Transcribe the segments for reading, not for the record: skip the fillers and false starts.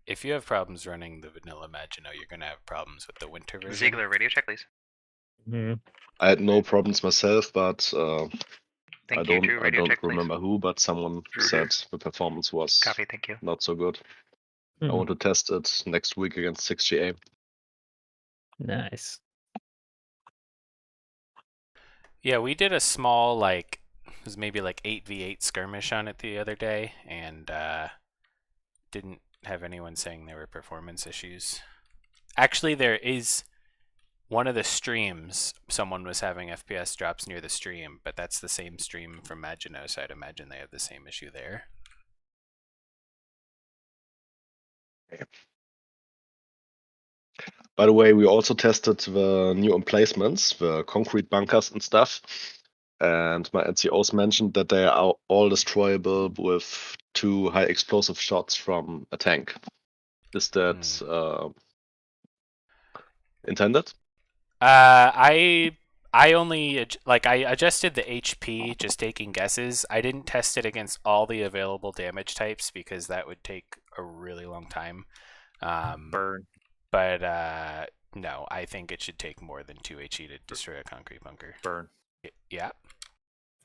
if you have problems running the vanilla Maginot, you're gonna have problems with the winter version. Ziegler, radio check, please. I had no problems myself, but I Thank you. Drew, radio don't check, please. remember who, but someone said the performance was Copy, thank you. not so good. I want to test it next week against 6GA. Nice. Yeah, we did a small, like, it was maybe like 8v8 skirmish on it the other day, and didn't have anyone saying there were performance issues. Actually, there is one of the streams, someone was having FPS drops near the stream, but that's the same stream from Maginot, so I'd imagine they have the same issue there. By the way, we also tested the new emplacements, the concrete bunkers and stuff. And my NCOs mentioned that they are all destroyable with 2 high explosive shots from a tank. Is that intended? I only I adjusted the HP just taking guesses. I didn't test it against all the available damage types because that would take a really long time. Burn. But no, I think it should take more than 2 HE to destroy a concrete bunker. Burn. Yeah.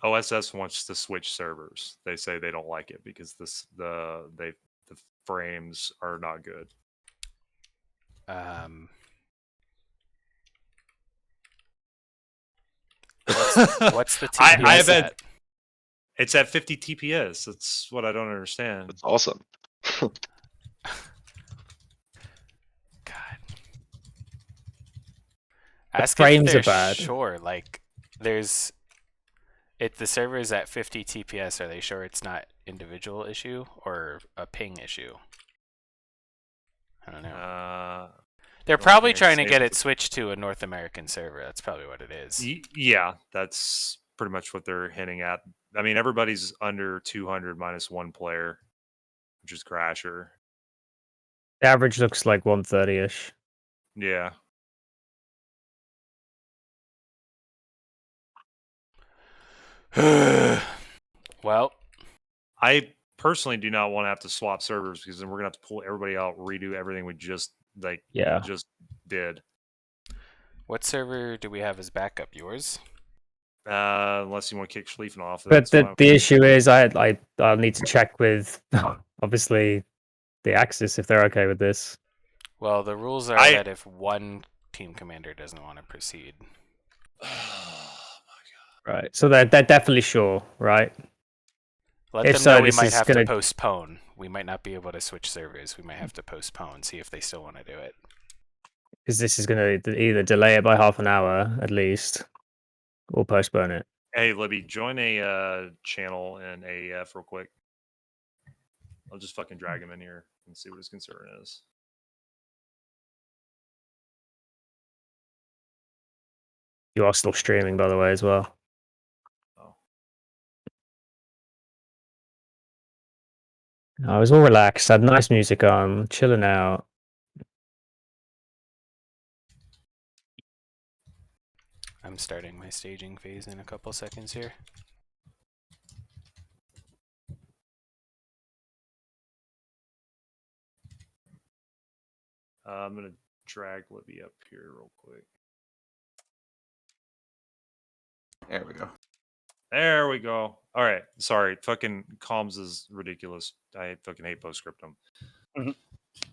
OSS wants to switch servers. They say they don't like it because the frames are not good. What's the TPS I have at? It's at 50 TPS. That's what I don't understand. That's awesome. God. Ask frames if are bad. Sure, like there's the server is at 50 TPS. Are they sure it's not individual issue or a ping issue? I don't know. They're probably trying to get it switched to a North American server. That's probably what it is. Yeah, that's pretty much what they're hinting at. I mean, everybody's under 200 minus 1 player, which is Crasher. The average looks like 130-ish. Yeah. Well, I personally do not want to have to swap servers because then we're gonna have to pull everybody out, redo everything we just did. What server do we have as backup? Yours? Unless you want to kick Schlieffen off. But the issue is, I'll need to check with obviously the Axis if they're okay with this. Well, the rules are that if one team commander doesn't want to proceed. Right. So they're definitely sure, right? Let them know we might have to postpone. We might not be able to switch servers. We might have to postpone, see if they still want to do it. Because this is going to either delay it by half an hour at least, or postpone it. Hey, Libby, join a channel in AEF real quick. I'll just fucking drag him in here and see what his concern is. You are still streaming, by the way, as well. I was all relaxed, had nice music on, chilling out. I'm starting my staging phase in a couple seconds here. I'm going to drag Libby up here real quick. There we go. There we go. All right. Sorry. Fucking comms is ridiculous. I fucking hate postscriptum. Mm-hmm.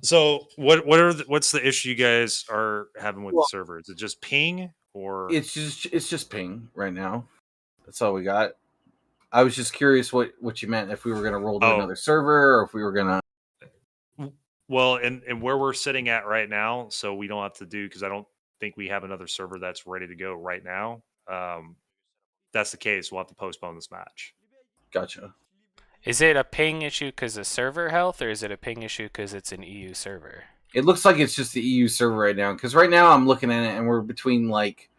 So what's the issue you guys are having with the server? Is it just ping or it's just ping right now? That's all we got. I was just curious what you meant, if we were gonna roll to another server or if we were gonna. Well, and where we're sitting at right now, so we don't have to do, because I don't think we have another server that's ready to go right now. That's the case, we'll have to postpone this match. Gotcha. Is it a ping issue because of server health, or is it a ping issue because it's an EU server? It looks like it's just the EU server right now, because right now I'm looking at it and we're between like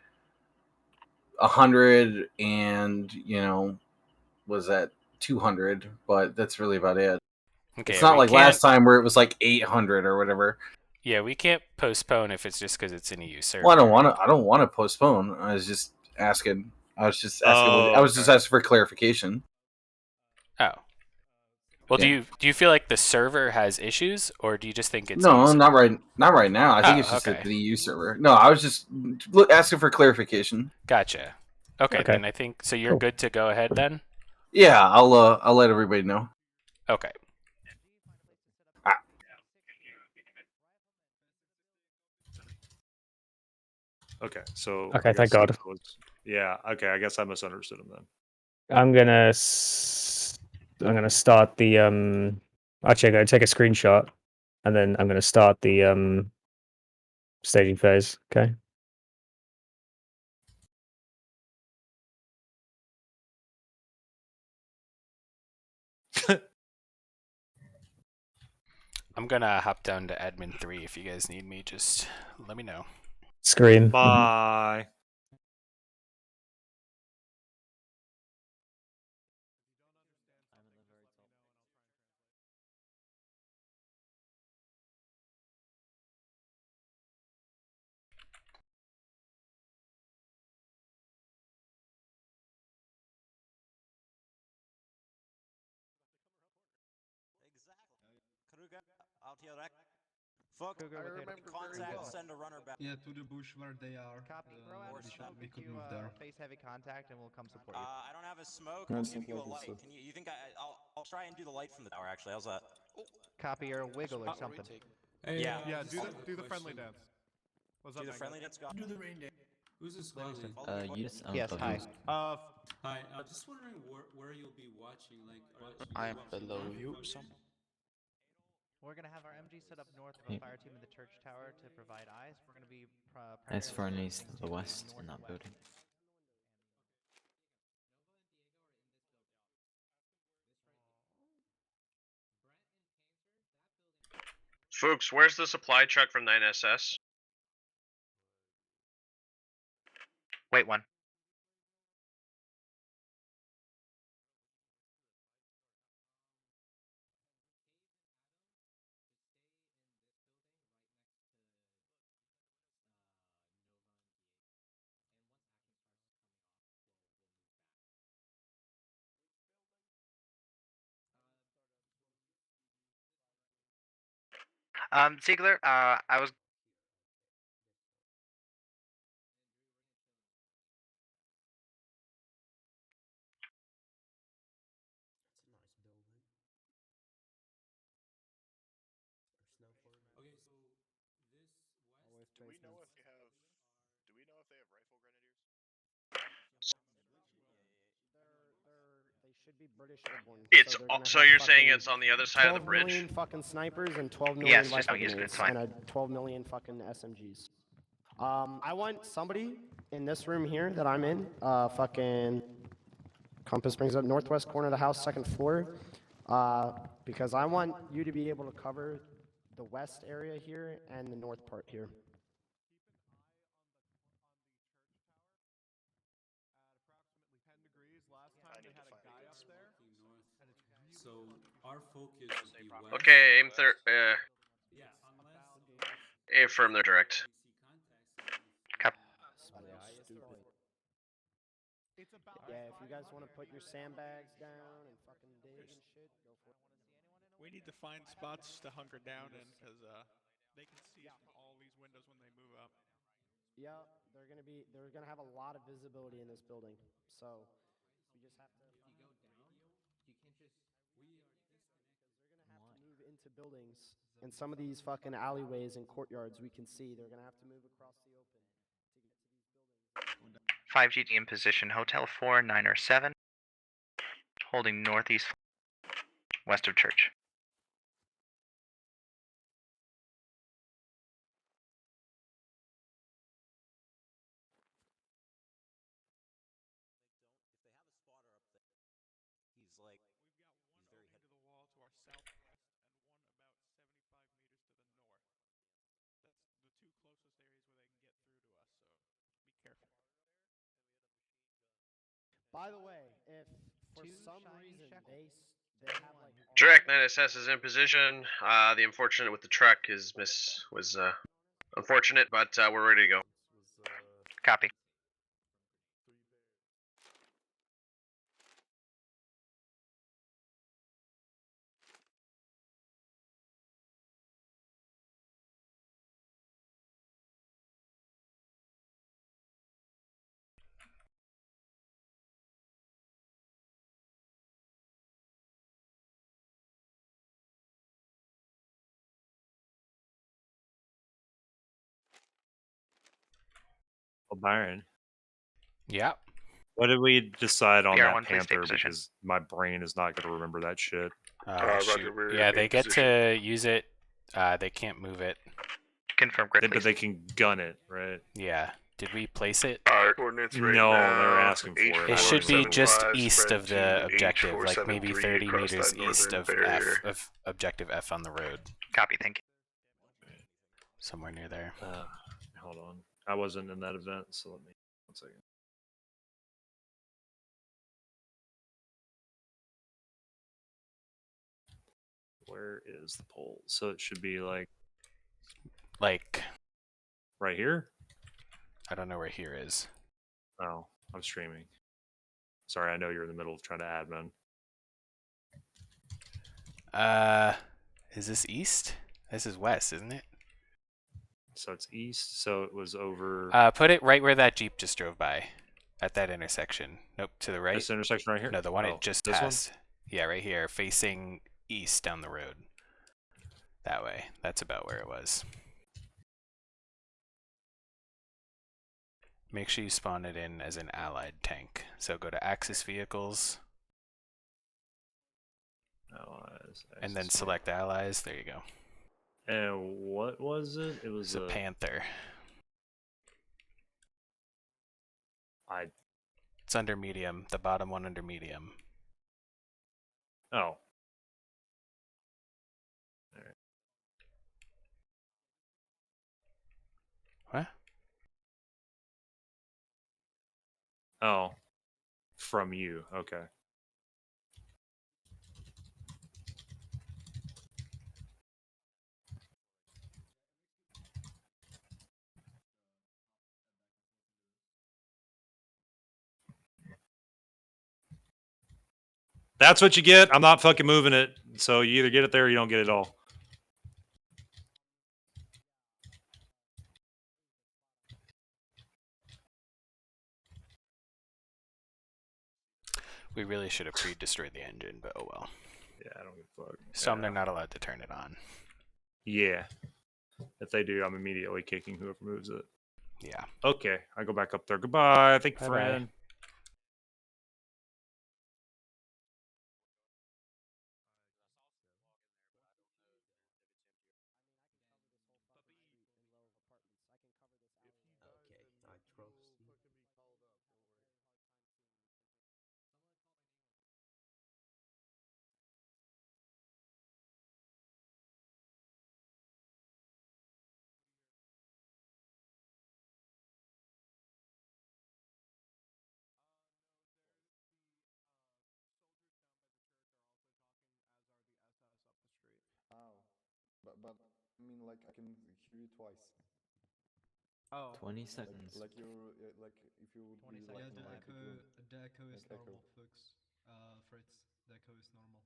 100 and, was that 200, but that's really about it. Okay, it's not like last time where it was like 800 or whatever. Yeah, we can't postpone if it's just because it's an EU server. Well, I don't want to postpone. I was just asking. I was just asking for clarification. Oh. Well, do you feel like the server has issues, or do you just think it's no, user? not right now. I think it's just okay. the EU server. No, I was just asking for clarification. Gotcha. Okay, then I think so. You're good to go ahead then. Yeah, I'll let everybody know. Okay. Okay, so Okay, thank God. Yeah. Okay, I guess I misunderstood him then. I'm gonna start the Actually, I'm gonna take a screenshot, and then I'm gonna start the staging phase. Okay. I'm gonna hop down to admin 3 if you guys need me. Just let me know. Scream. Bye. Fuck, I remember contact, send a runner back. Yeah, to the bush where they are. Copy. We could move there. Face heavy contact and we'll come support you. I don't have a smoke. I'll give you a light. Can you think I'll try and do the light from the tower actually. How's that? Copy or wiggle or something. Hey, yeah. Yeah, do the friendly dance. What's do up, the friendly dance. Do the rain dance. Who's this Livingston. Yes. Yes, hi. Hi. Just wondering where you'll be watching. Like, I'm below you. We're gonna have our MG set up north of a fire team in the church tower to provide eyes. We're gonna be As far and east to the west in that building. Fuchs, where's the supply truck from 9SS? Wait one. Ziegler, I was. okay, so this west. Do we know if they have rifle grenadiers? They should be British airborne. It's so you're saying it's on the other side of the 12 bridge? million fucking snipers and 12 million Yes, just rifle don't use it, it's grenades fine. and 12 million fucking SMGs. I want somebody in this room here that I'm in, fucking compass brings up northwest corner of the house, second floor, because I want you to be able to cover the west area here and the north part here. So our focus would be west. Okay, aim Yeah, unless aim firm there direct. Yeah, if you guys want to put your sandbags down and fucking dig and shit, go for it. We need to find spots to hunker down in because they can see us from all these windows when they move up. Yeah, they're gonna have a lot of visibility in this building. So we just have to. if you go down, you can't just. We are disconnected. They're gonna have to move into buildings. In some of these fucking alleyways and courtyards, we can see they're gonna have to move across the open to get to these buildings. 5GD in position. Hotel 4, 9 or 7. Holding northeast west of church. He's like, We've got one opening to the wall to our southwest and one about 75 meters to the north. That's the two closest areas where they can get through to us, so be careful. By the way, if for some reason they have like Direct 9SS is in position. The unfortunate with the truck was unfortunate, but we're ready to go. Copy. Well, Byron. Yeah. What did we decide on BR1, that please stay Panther? position. Because my brain is not going to remember that shit. Shoot. Yeah, they get to use it. They can't move it. Confirm grid, But please. they can gun it, right? Yeah. Did we place it? Coordinates right No, now. they're asking for it. It should be just 8475 east spread of the to objective, like maybe 8473 30 across meters that east northern of barrier. F of objective F on the road. Copy, thank you. Somewhere near there. Hold on. I wasn't in that event, so let me 1 second. Where is the pole? So it should be like right here? I don't know where here is. Oh, I'm streaming. Sorry, I know you're in the middle of trying to admin. Is this east? This is west, isn't it? So it's east, so it was over... Put it right where that Jeep just drove by. At that intersection. Nope, to the right. This intersection right here? No, the one it just this passed. one? Yeah, right here, facing east down the road. That way. That's about where it was. Make sure you spawn it in as an allied tank. So go to Axis Vehicles. Allies. And then select Allies. There you go. And what was it? It was a Panther. It's under medium. The bottom one under medium. Oh. Alright. What? Oh. From you. Okay. That's what you get. I'm not fucking moving it. So you either get it there or you don't get it all. We really should have pre-destroyed the engine, but oh well. Yeah, I don't give a fuck. Some they're not allowed to turn it on. Yeah. If they do, I'm immediately kicking whoever moves it. Yeah. Okay, I go back up there. Goodbye. Thank you, Bye-bye. friend. But I mean, like I can hear you twice. Oh. 20 seconds. Like you're like if you would be like Yeah, in a big room. the echo is Like echo. normal, folks. Fritz, the echo is normal.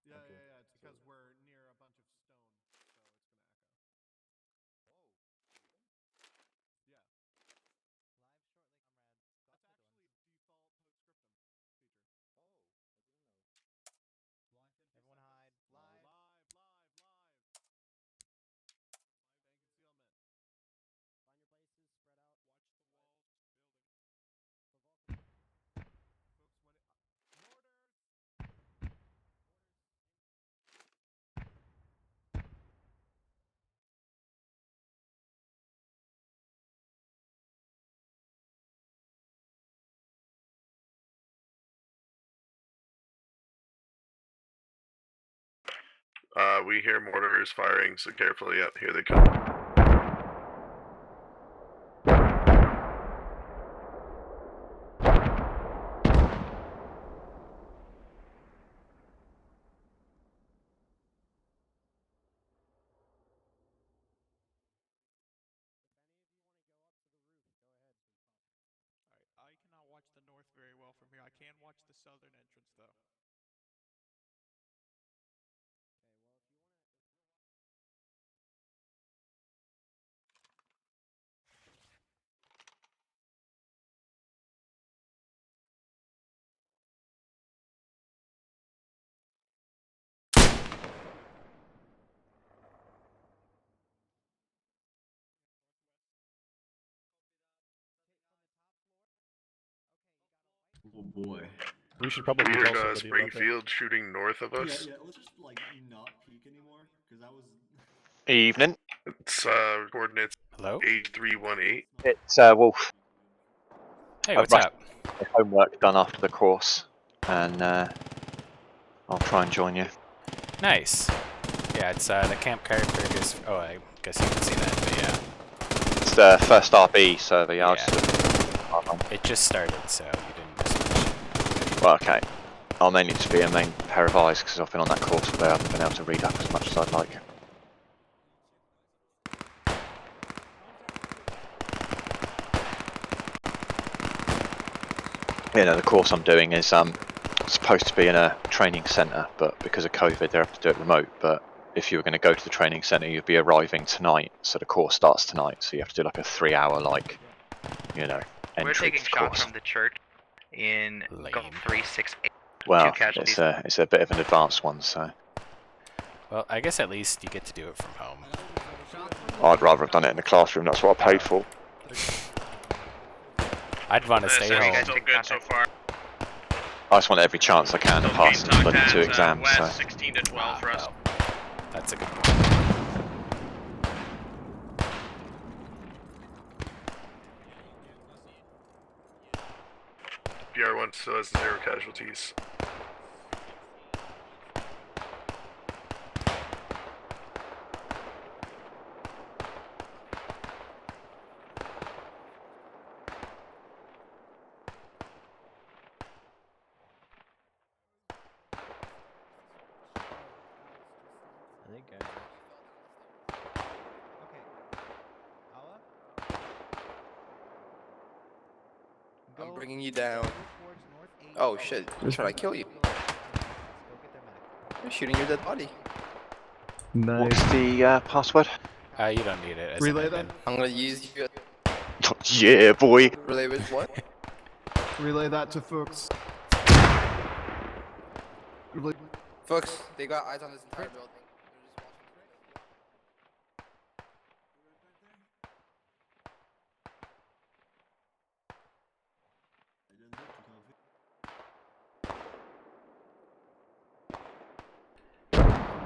Yeah, Okay. yeah, yeah. It's because we're near a bunch of stone, so it's gonna echo. Yeah. That's actually its default postscriptum feature. Everyone hide. Live. Live tank concealment. Find your places. Spread out. Watch the walls. Building. Folks, when it mortars. We hear mortars firing, so carefully. Yep, here they come. Alright, I cannot watch the north very well from here. I can watch the southern entrance though. Oh boy. We should probably We tell heard somebody about that. Springfield shooting north of us. Yeah, let's just like not peek anymore, because that was. Evening. It's coordinates. Hello. 8318. It's Wolf. Hey, what's up? Homework done after the course, and I'll try and join you. Nice. Yeah, it's the camp character is. Oh, I guess you can see that, but yeah. It's the first RB server, yeah. It just started, so you didn't miss much. Well, okay. I'll mainly just be a main pair of eyes because I've been on that course all day. I haven't been able to read up as much as I'd like. You know, the course I'm doing is supposed to be in a training centre, but because of COVID, they have to do it remote. But if you were going to go to the training centre, you'd be arriving tonight, so the course starts tonight. So you have to do like a 3-hour, like, you know, entry. We're taking to the shots course. from the church in Gulf 368. Well, 2 casualties. it's a bit of an advanced one, so. Well, I guess at least you get to do it from home. I'd rather have done it in the classroom. That's what I paid for. I'd want to stay home. So good so far. I just want every chance I can to pass the bloody 2 exams. West, So. 16 to 12 for us. That's a good one. BR1 still has 0 casualties. I think I'm bringing you down. Oh shit, should I kill you? You're shooting your dead body. What's the password? You don't need it. As Relay an then? admin. I'm gonna use you. Yeah, boy. Relay with what? Relay that to Fuchs. Relay. Folks, they got eyes on this entire building.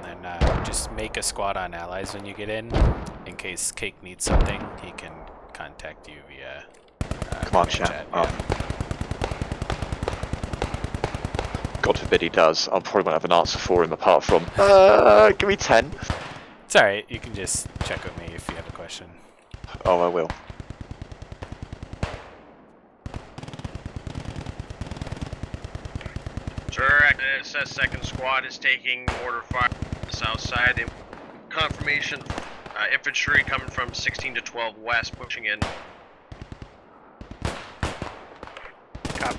And then just make a squad on allies when you get in case Cake needs something. He can contact you via Command chat. God forbid he does. I probably won't have an answer for him apart from, give me 10. It's alright, you can just check with me if you have a question. Oh, I will. Sir, it says second squad is taking mortar fire on the south side. Confirmation, infantry coming from 16 to 12 west, pushing in. Copy.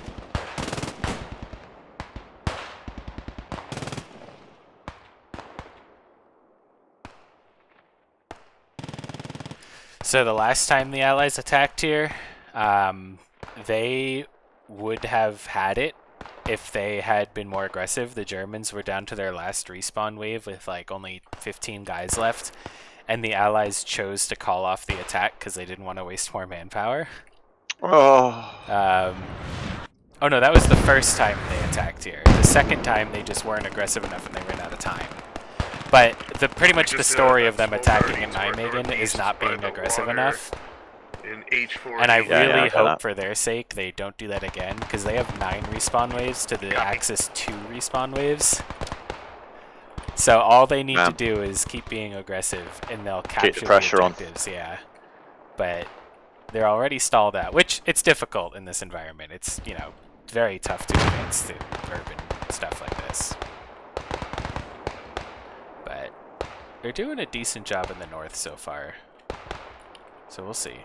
So the last time the Allies attacked here, they would have had it if they had been more aggressive. The Germans were down to their last respawn wave with like only 15 guys left, and the Allies chose to call off the attack because they didn't want to waste more manpower. Oh. Oh no, that was the first time they attacked here. The second time they just weren't aggressive enough and they ran out of time. But pretty much the story of them attacking in Nijmegen is not being aggressive enough. In H4. And I really hope for their sake they don't do that again, because they have 9 respawn waves to the Axis 2 respawn waves. So all they need to do is keep being aggressive and they'll capture the pressure on. objectives, yeah. But they're already stalled out, which it's difficult in this environment. It's, you know, very tough to advance through urban stuff like this. But they're doing a decent job in the north so far. So we'll see.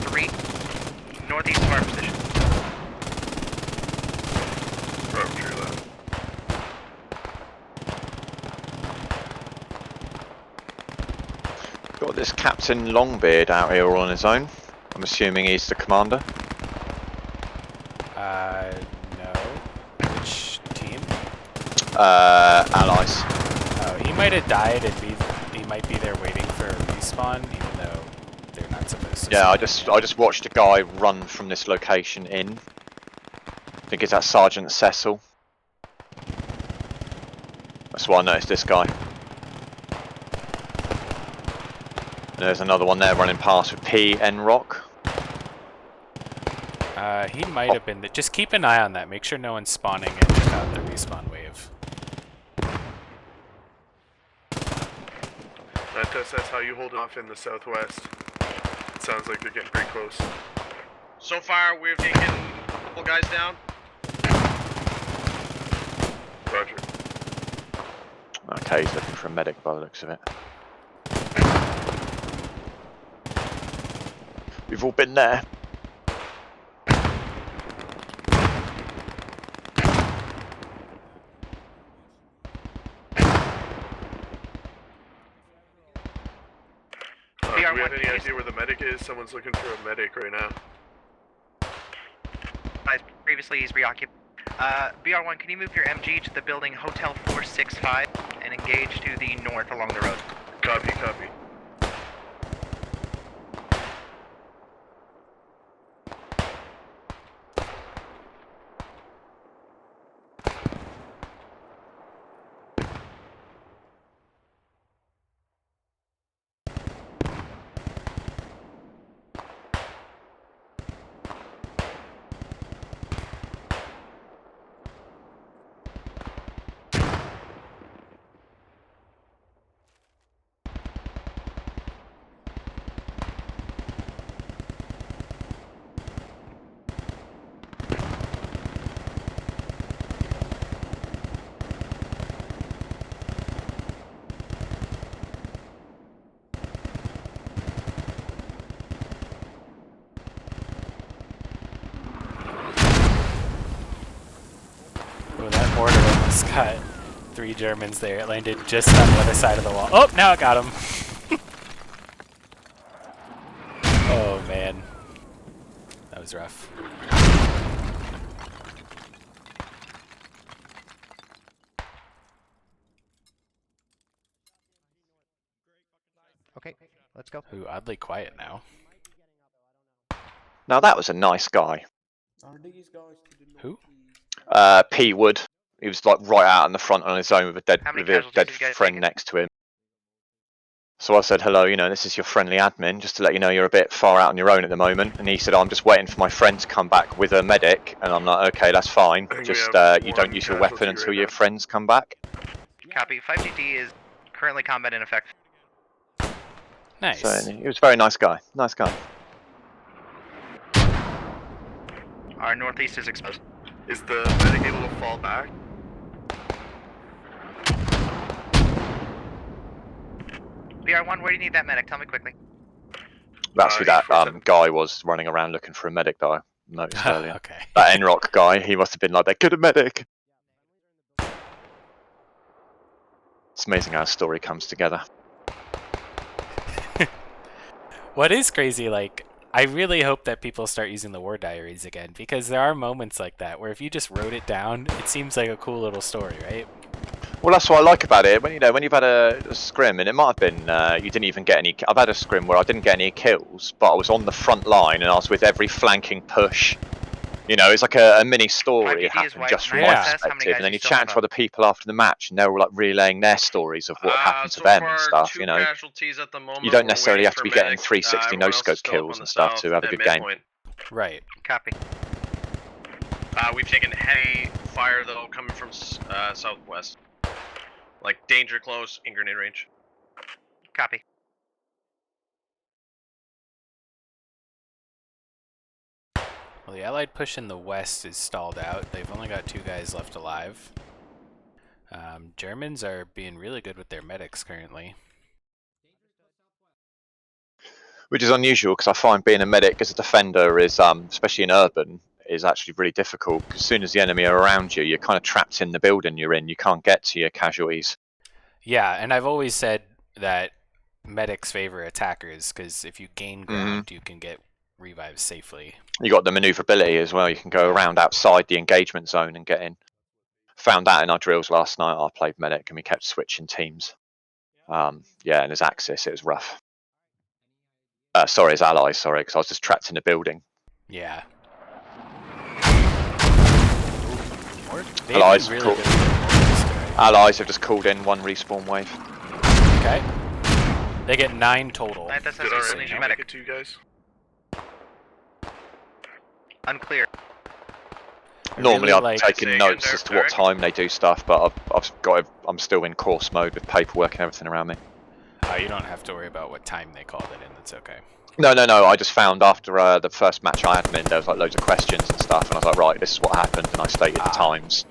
3, northeast of our position. Roger that. Got this Captain Longbeard out here all on his own. I'm assuming he's the commander. No. Which team? Allies. Oh, he might have died and he might be there waiting for a respawn, even though they're not supposed to. Yeah, I just watched a guy run from this location in. I think it's that Sergeant Cecil. That's why I noticed this guy. And there's another one there running past with P. N. Rock. He might have been. Just keep an eye on that. Make sure no one's spawning in without the respawn wave. That's how you hold off in the southwest. It sounds like they're getting pretty close. So far, we've taken a couple guys down. Roger. Okay, he's looking for a medic by the looks of it. We've all been there. Do we have any idea where the medic is? Someone's looking for a medic right now. Previously, he's reoccupied. BR1, can you move your MG to the building Hotel 465 and engage to the north along the road? Copy, copy. Oh, that mortar almost got 3 Germans there. It landed just on the other side of the wall. Oh, now it got him. Oh, man. That was rough. Okay, let's go. Ooh, oddly quiet now. Now that was a nice guy. Are these guys to the Who? P. Wood. He was like right out in the front on his own with a dead friend next to him. So I said, hello, you know, this is your friendly admin, just to let you know you're a bit far out on your own at the moment. And he said, oh, I'm just waiting for my friend to come back with a medic. And I'm like, okay, that's fine. Just you don't use your weapon until your friends come back. Copy. 5GD is currently combat in effect. Nice. So he was a very nice guy. Nice guy. Our northeast is exposed. Is the medic able to fall back? BR1, where do you need that medic? Tell me quickly. That's who that guy was running around looking for a medic that I noticed earlier. Okay. That Enrock guy, he must have been like, get a medic. It's amazing how a story comes together. What is crazy, like, I really hope that people start using the war diaries again, because there are moments like that where if you just wrote it down, it seems like a cool little story, right? Well, that's what I like about it. When when you've had a scrim, and it might have been you didn't even get any. I've had a scrim where I didn't get any kills, but I was on the front line and I was with every flanking push. You know, it's like a mini story. It happened just from my perspective, and then you chat to other people after the match, and they're all like relaying their stories of what happened to them and stuff. You know, you don't necessarily have to be getting 360 no-scope kills and stuff to have a good game. Right. Copy. We've taken heavy fire though, coming from southwest. Like danger close, in grenade range. Copy. Well, the Allied push in the west is stalled out. They've only got 2 guys left alive. Germans are being really good with their medics currently. Which is unusual because I find being a medic as a defender is, especially in urban, is actually really difficult. Because as soon as the enemy are around you, you're kind of trapped in the building you're in. You can't get to your casualties. Yeah, and I've always said that medics favor attackers because if you gain ground, you can get revived safely. You got the maneuverability as well. You can go around outside the engagement zone and get in. Found that in our drills last night. I played medic and we kept switching teams. Yeah, and as Axis, it was rough. Sorry, as allies, sorry, because I was just trapped in a building. Yeah. Allies, really Allies have just called in 1 respawn wave. Okay. They get 9 total. Did our MG make it to you guys? Unclear. Normally, really I'm like taking notes as to what time they do stuff, but I'm still in course mode with paperwork and everything around me. You don't have to worry about what time they called it in. That's okay. No. I just found after the first match I had them in, there was like loads of questions and stuff, and I was like, right, this is what happened, and I stated the times.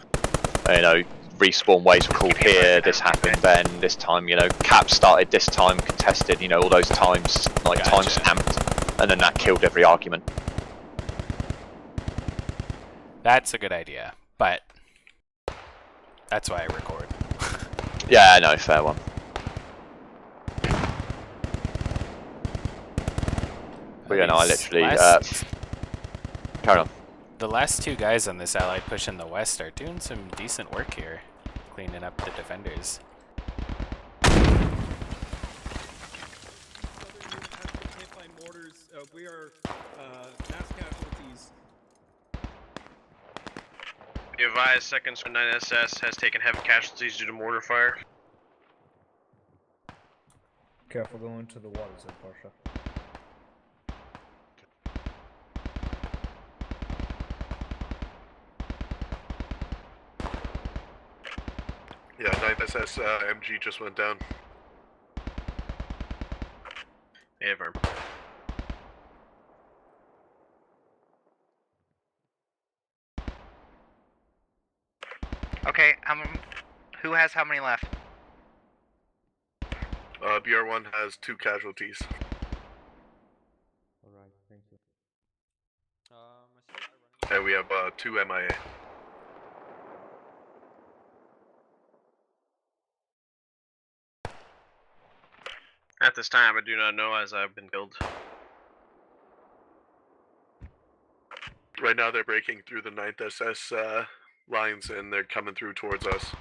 You know, respawn waves were called here. This happened then. This time, you know, cap started this time, contested. You know, all those times, like time stamped, and then that killed every argument. That's a good idea, but that's why I record. Yeah, no, fair one. But you know, I literally carry on. The last 2 guys on this allied push in the west are doing some decent work here, cleaning up the defenders. We are mass casualties. Be advised, 2nd 9 SS has taken heavy casualties due to mortar fire. Careful going to the waters there, Parsha. Yeah, 9th SS MG just went down. Yeah, firm. Okay, who has how many left? BR1 has 2 casualties. Alright, thank you. And we have 2 MIA. At this time, I do not know as I've been killed. Right now they're breaking through the 9th SS lines and they're coming through towards us.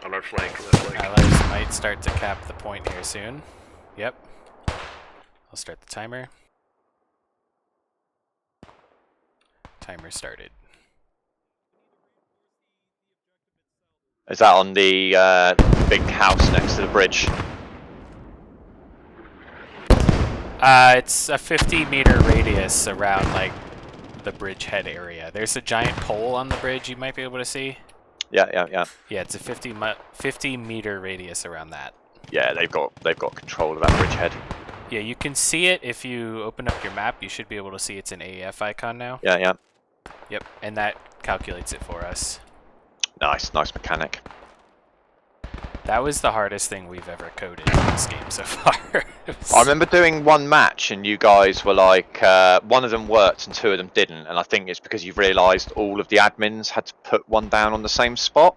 On our flank, left flank. Allies might start to cap the point here soon. Yep. I'll start the timer. Timer started. Is that on the big house next to the bridge? It's a 50-meter radius around like the bridgehead area. There's a giant pole on the bridge you might be able to see. Yeah. Yeah, it's a 50-meter radius around that. Yeah, they've got control of that bridgehead. Yeah, you can see it if you open up your map. You should be able to see it's an AEF icon now. Yeah. Yep, and that calculates it for us. Nice mechanic. That was the hardest thing we've ever coded in this game so far. I remember doing one match and you guys were like, one of them worked and 2 of them didn't, and I think it's because you've realised all of the admins had to put one down on the same spot.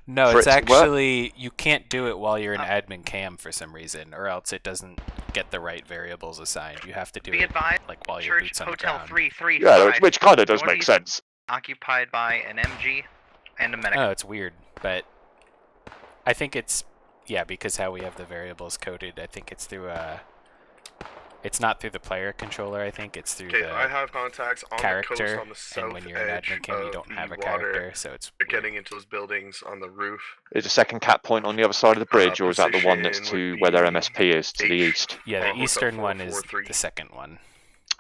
No, it's actually, you can't do it while you're in admin cam for some reason, or else it doesn't get the right variables assigned. You have to do it like while you're boots on the ground. 335. Yeah, which kind of does make sense. Occupied by an MG and a medic. Oh, it's weird, but I think it's, yeah, because how we have the variables coded, I think it's through it's not through the player controller, I think it's through the I have contacts on character, the coast on the south and when you're in edge admin cam, you don't have a character, so it's They're getting into those buildings on the roof. Is the second cap point on the other side of the bridge, or is that the one that's to where their MSP is, to the east? Yeah, the eastern one is the second one.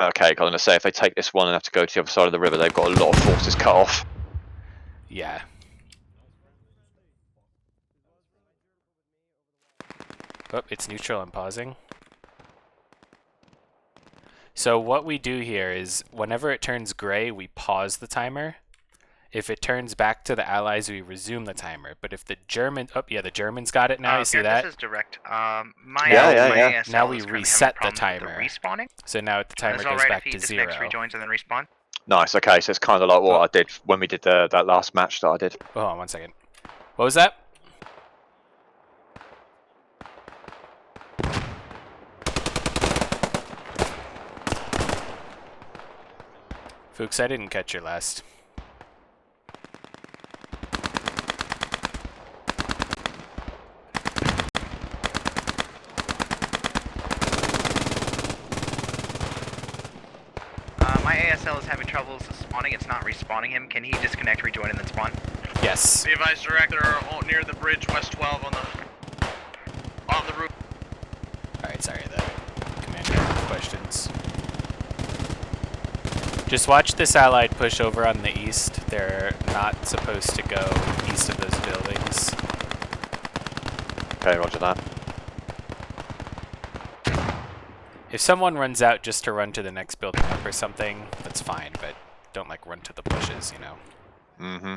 Okay, I'm going to say if they take this one and have to go to the other side of the river, they've got a lot of forces cut off. Yeah. Oh, it's neutral and pausing. So what we do here is whenever it turns gray, we pause the timer. If it turns back to the Allies, we resume the timer. But if the German, the Germans got it now. You see that? This is direct. Now we reset the timer. Respawning. So now the timer goes back to 0. Rejoins and then respawn. Nice. Okay, so it's kind of like what I did when we did that last match that I did. Hold on 1 second. What was that? Fuchs, I didn't catch your last. My ASL is having trouble spawning. It's not respawning him. Can he disconnect, rejoin, and then spawn? Yes. Be advised, Director, near the bridge, West 12 on the roof. Alright, sorry, the commander questions. Just watch this Allied push over on the east. They're not supposed to go east of those buildings. Okay, roger that. If someone runs out just to run to the next building up or something, that's fine, but don't like run to the bushes, you know. Mm-hmm.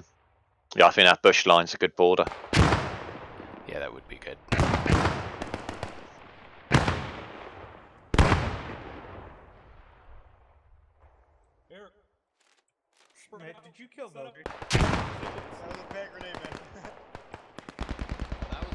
Yeah, I think that bush line's a good border. Yeah, that would be good. Eric. Mate, did you kill Moby? That was a bad grenade, man. That was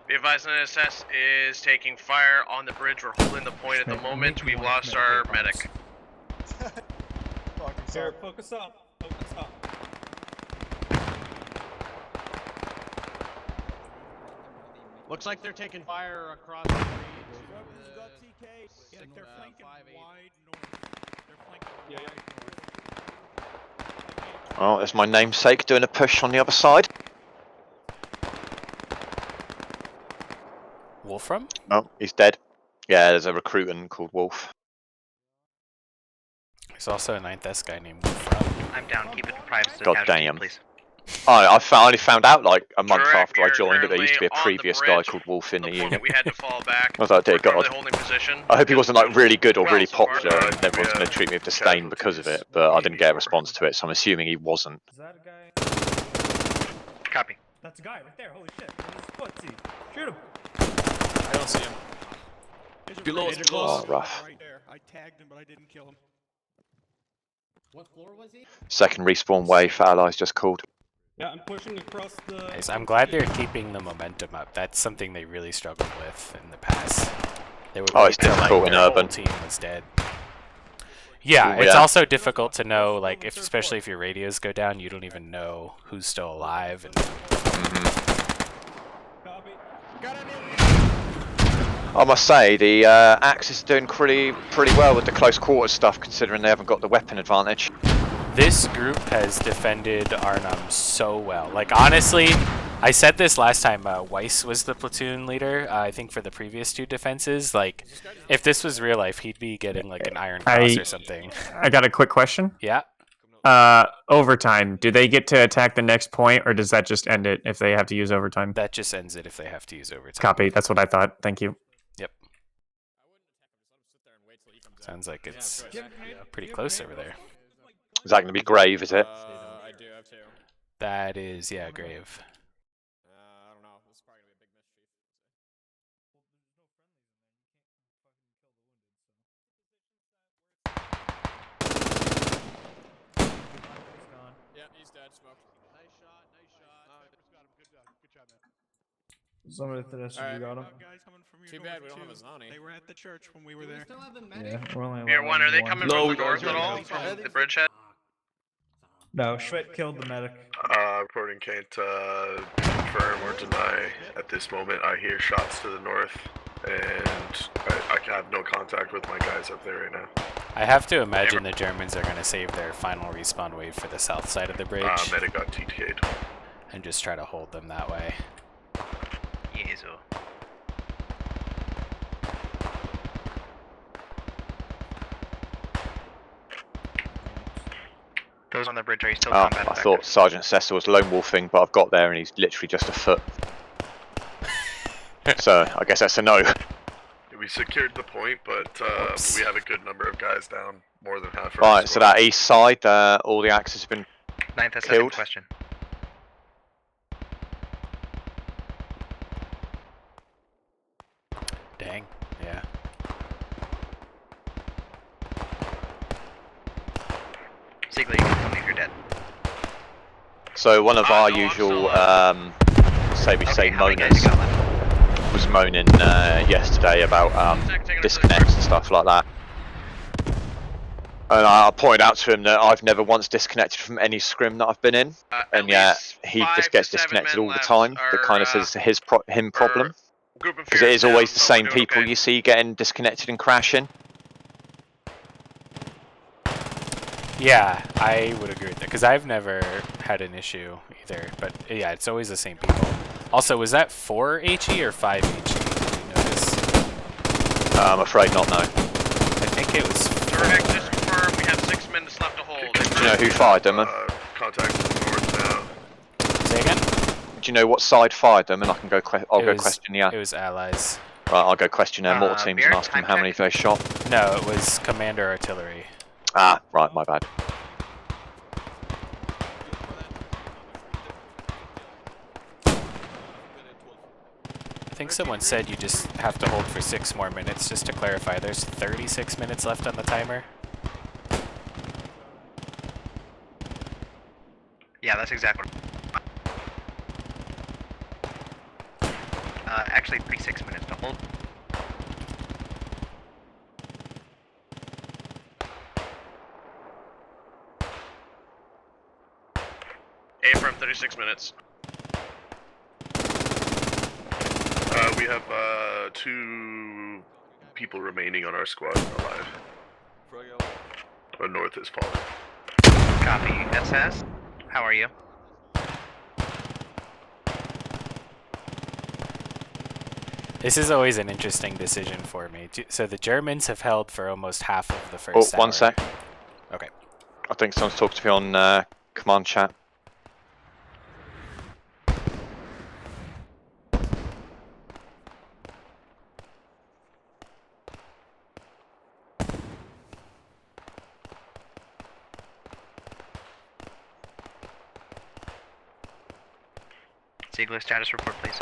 Be advised, an SS is taking fire on the bridge. We're holding the point at the moment. We've lost our medic. Eric, focus up. Focus up. Looks like they're taking fire across the bridge. Yeah, they're flanking wide north. They're flanking wide north. Oh, there's my namesake doing a push on the other side. Wolfram? Oh, he's dead. Yeah, there's a recruitant called Wolf. There's also a 9th S guy named Wolfram. I'm down. Keep it private. God damn. I only found out like a month after I joined that there used to be a previous guy called Wolf in the unit. We had to fall back. I was like, dear God. I hope he wasn't like really good or really so popular and everyone's going to treat me with disdain because of it, but I didn't get a response to it, so I'm assuming he wasn't. Is that a guy? Copy. That's a guy right there. Holy shit. There's his footsie. Shoot him. I don't see him. Below us, Oh, rough. Right there. I tagged him, but I didn't kill him. What floor was he? Second respawn wave for allies just called. Yeah, I'm pushing across the... Guys, I'm glad they're keeping the momentum up. That's something they really struggled with in the past. They would Oh, it's wait till, difficult like, in their urban. whole team was dead. Yeah, it's also difficult to know, like, especially if your radios go down, you don't even know who's still alive. And I must say, the Axis are doing pretty well with the close quarters stuff, considering they haven't got the weapon advantage. This group has defended Arnhem so well. Like, honestly, I said this last time, Weiss was the platoon leader, I think for the previous 2 defenses. Like, if this was real life, he'd be getting, like, an Iron Cross or something. I got a quick question. Yeah? Overtime. Do they get to attack the next point, or does that just end it if they have to use overtime? That just ends it if they have to use overtime. Copy. That's what I thought. Thank you. Yep. Sounds like it's pretty close over there. Is that going to be grave, is it? I do have 2. That is, yeah, grave. I don't know. This is probably going to be a big mischief. Yeah, he's dead. Smoked. Nice shot. Nice shot. Got him. Good job. Good job, man. Somebody at the SUV got him. Guys coming from your Too bad we don't have a Zani. They were at the church when we were there. Yeah, we're only Pier 1, are they one. coming from the north at all? From the bridgehead? No, Schmidt killed the medic. Reporting can't confirm or deny at this moment. I hear shots to the north, and I have no contact with my guys up there right now. I have to imagine the Germans are going to save their final respawn wave for the south side of the bridge. Medic got TTK'd. And just try to hold them that way. Yes, Those on the bridge, are you still combat I thought Sergeant Cecil was lone wolfing, but I've got there and he's literally just a foot. So, I guess that's a no. We secured the point, but we have a good number of guys down, more than half. Right, so that east side, all the axes have been 9th has killed. question. Dang, yeah. Ziegler, you can tell me if you're dead. So one of our usual, say moaners, was moaning yesterday about disconnects and stuff like that. And I pointed out to him that I've never once disconnected from any scrim that I've been in, and yet he just gets disconnected all the time. That kind of says him problem, because it is always the same people you see getting disconnected and crashing. Yeah, I would agree with that, because I've never had an issue either, but yeah, it's always the same people. Also, was that 4 HE or 5 HE? Did you notice? I'm afraid not, no. I think it was... Direct, just confirm, we have 6 minutes left to hold. Do you know who fired them? Contact to the north now. Say again? Do you know what side fired them? And I can go. I'll go question the. It was allies. Right, I'll go question their mortar teams and ask them how many they shot. No, it was Commander Artillery. Ah, right, my bad. I think someone said you just have to hold for 6 more minutes. Just to clarify, there's 36 minutes left on the timer. Yeah, that's exactly. Actually, 36 minutes to hold. Affirm, 36 minutes. We have 2 people remaining on our squad alive. Our north is falling. Copy, SS. How are you? This is always an interesting decision for me. So the Germans have held for almost half of the first hour. 1 sec. Okay. I think someone's talking to me on command chat. Ziegler, status report, please.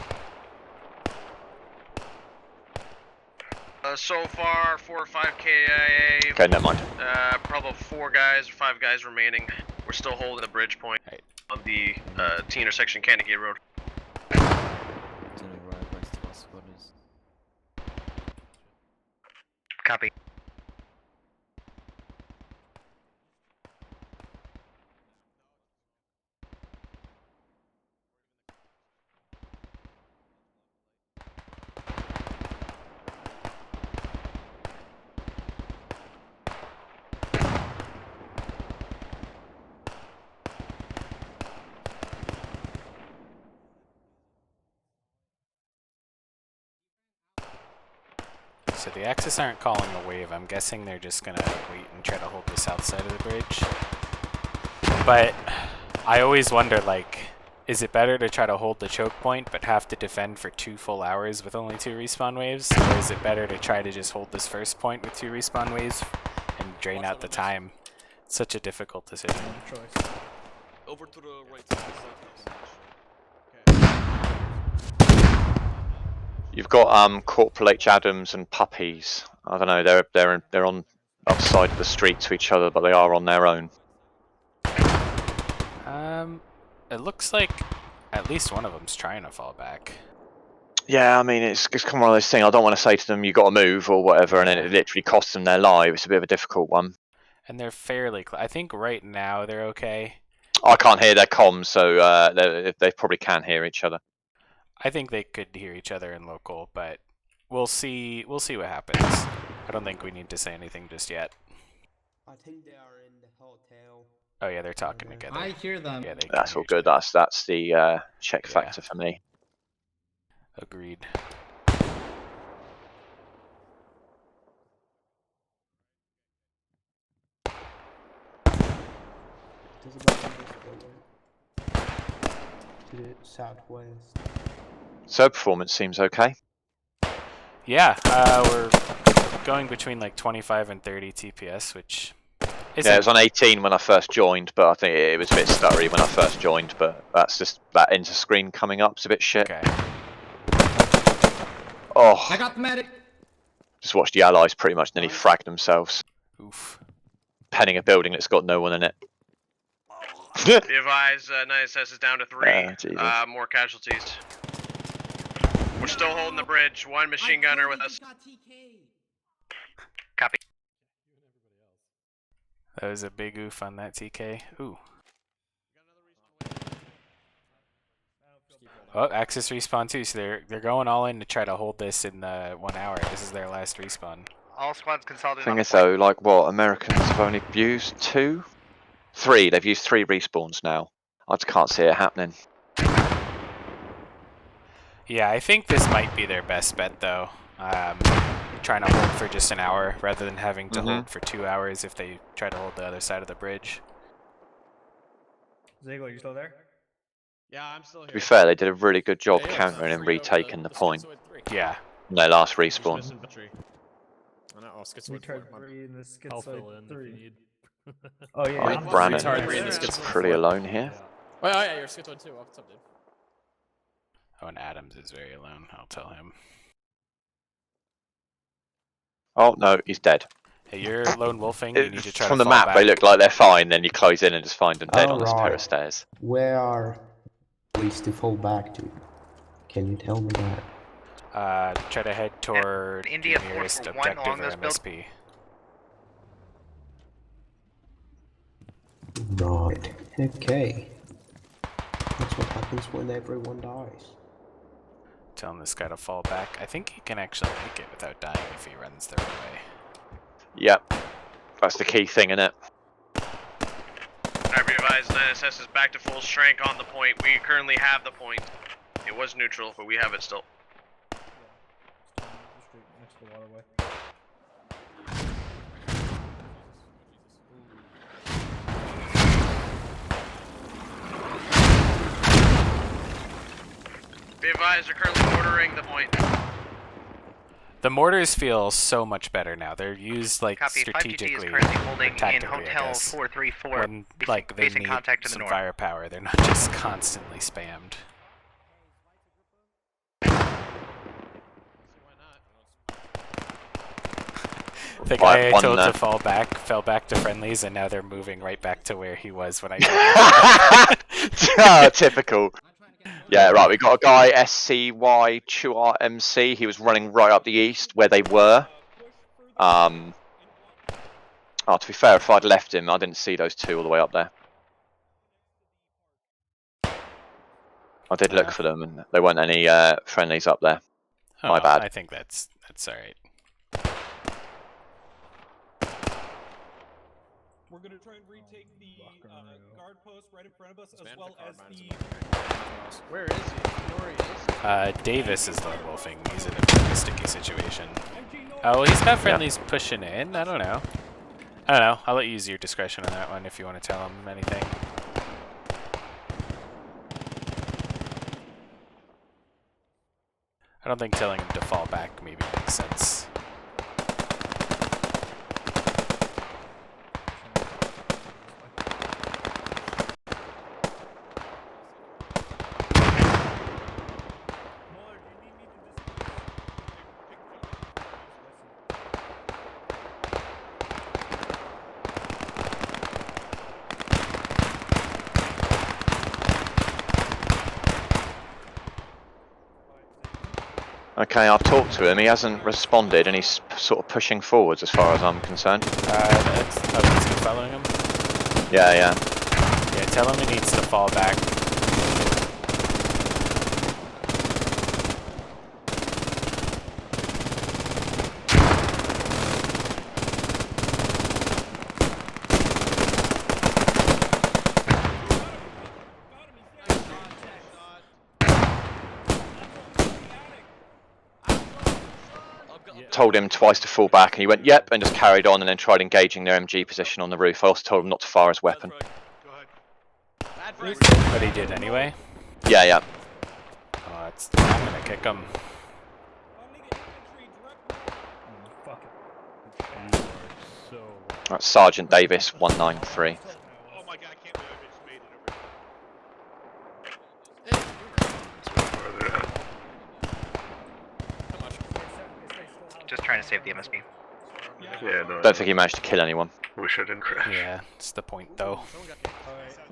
So far, 4 or 5 KIA. Okay, never mind. Probably 4 guys or 5 guys remaining. We're still holding the bridge point on the T intersection, Carnegie Road. Copy. So the Axis aren't calling a wave. I'm guessing they're just gonna wait and try to hold the south side of the bridge. But I always wonder, like, is it better to try to hold the choke point but have to defend for 2 full hours with only 2 respawn waves? Or is it better to try to just hold this first point with 2 respawn waves and drain out the time? It's such a difficult decision. Choice. Over to the right. You've got Corporal H. Adams and Puppies. I don't know. They're on outside of the street to each other, but they are on their own. It looks like at least one of them's trying to fall back. Yeah, I mean, it's kind of one of those things. I don't want to say to them, you got to move or whatever, and then it literally costs them their life. It's a bit of a difficult one. And they're fairly I think right now they're okay. I can't hear their comms, so they probably can hear each other. I think they could hear each other in local, but we'll see what happens. I don't think we need to say anything just yet. I think they are in the hotel. Oh yeah, they're talking together. I hear them. Yeah, That's all good. That's the check factor for me. Agreed. To the southwest. So performance seems okay. Yeah, we're going between like 25 and 30 TPS, which isn't... Yeah, it was on 18 when I first joined, but I think it was a bit stuttery when I first joined, but that's just that enter screen coming up is a bit shit. Okay. Oh. I got the medic. Just watched the allies pretty much nearly frag themselves. Oof. Penning a building that's got no one in it. Be advised, 9SS is down to 3. Jesus. More casualties. We're still holding the bridge. 1 machine gunner with us. Copy. That was a big oof on that TK. Ooh. Oh, Axis respawn too, so they're going all in to try to hold this in the 1 hour. This is their last respawn. All squads consolidated. Thing is though, like what, Americans have only used 2? 3, they've used 3 respawns now. I just can't see it happening. Yeah, I think this might be their best bet though. Trying to hold for just an hour rather than having to hold for 2 hours if they try to hold the other side of the bridge. Ziegler, you still there? Yeah, I'm still here. To be fair, they did a really good job countering and retaking the point. Yeah. In their last respawn. Retard 3 in the I'll fill schizoid in 3. if you need. Oh yeah, Right, I'm Brannon retard 3 in the is schizoid pretty 4. alone here. Oh yeah, you're schizoid 2. What's up, dude? Oh, and Adams is very alone. I'll tell him. Oh no, he's dead. Hey, you're lone wolfing. You need to try From to the fall map, back. they look like they're fine. Then you close in and just find them dead on this pair Alright. of stairs. Where are we to fall back to? Can you tell me that? Try to head toward India the nearest 441 objective along or those build- MSP. Right. Okay. That's what happens when everyone dies. Telling this guy to fall back. I think he can actually make it without dying if he runs the right way. Yep. That's the key thing, innit? I be advised, 9SS is back to full strength on the point. We currently have the point. It was neutral, but we have it still. next to the waterway. Be advised, they're currently mortaring the point. The mortars feel so much better now. They're used like Copy. 5GT is strategically, currently holding in tactically, I Hotel guess. 434. When like they facing need contact to the some north. firepower, they're not just constantly spammed. The guy I told to fall back fell back to friendlies, and now they're moving right back to where he was when I. Typical. Yeah, right. We got a guy SCY Chuart MC. He was running right up the east where they were. Oh, to be fair, if I'd left him, I didn't see those 2 all the way up there. I did look for them, and there weren't any friendlies up there. Oh, My bad. I think that's all right. We're gonna try and retake the guard post right in front of us, as well as the. Where is he? Where is he? Davis is lone wolfing. He's in a bit of a sticky situation. Oh, well, he's got friendlies pushing in. I don't know. I'll let you use your discretion on that one if you want to tell him anything. I don't think telling him to fall back maybe makes sense. Okay, I've talked to him. He hasn't responded, and he's sort of pushing forwards as far as I'm concerned. Is he following him? Yeah. Yeah, tell him he needs to fall back. Told him twice to fall back, and he went, yep, and just carried on, and then tried engaging their MG position on the roof. I also told him not to fire his weapon. But he did anyway? Yeah. Oh, I'm gonna kick him. Right, Sergeant Davis 193. Oh my god, I can't believe I just made it over. Just trying to save the MSP. Yeah, no. Don't think he managed to kill anyone. Wish I didn't crash. Yeah, it's the point though.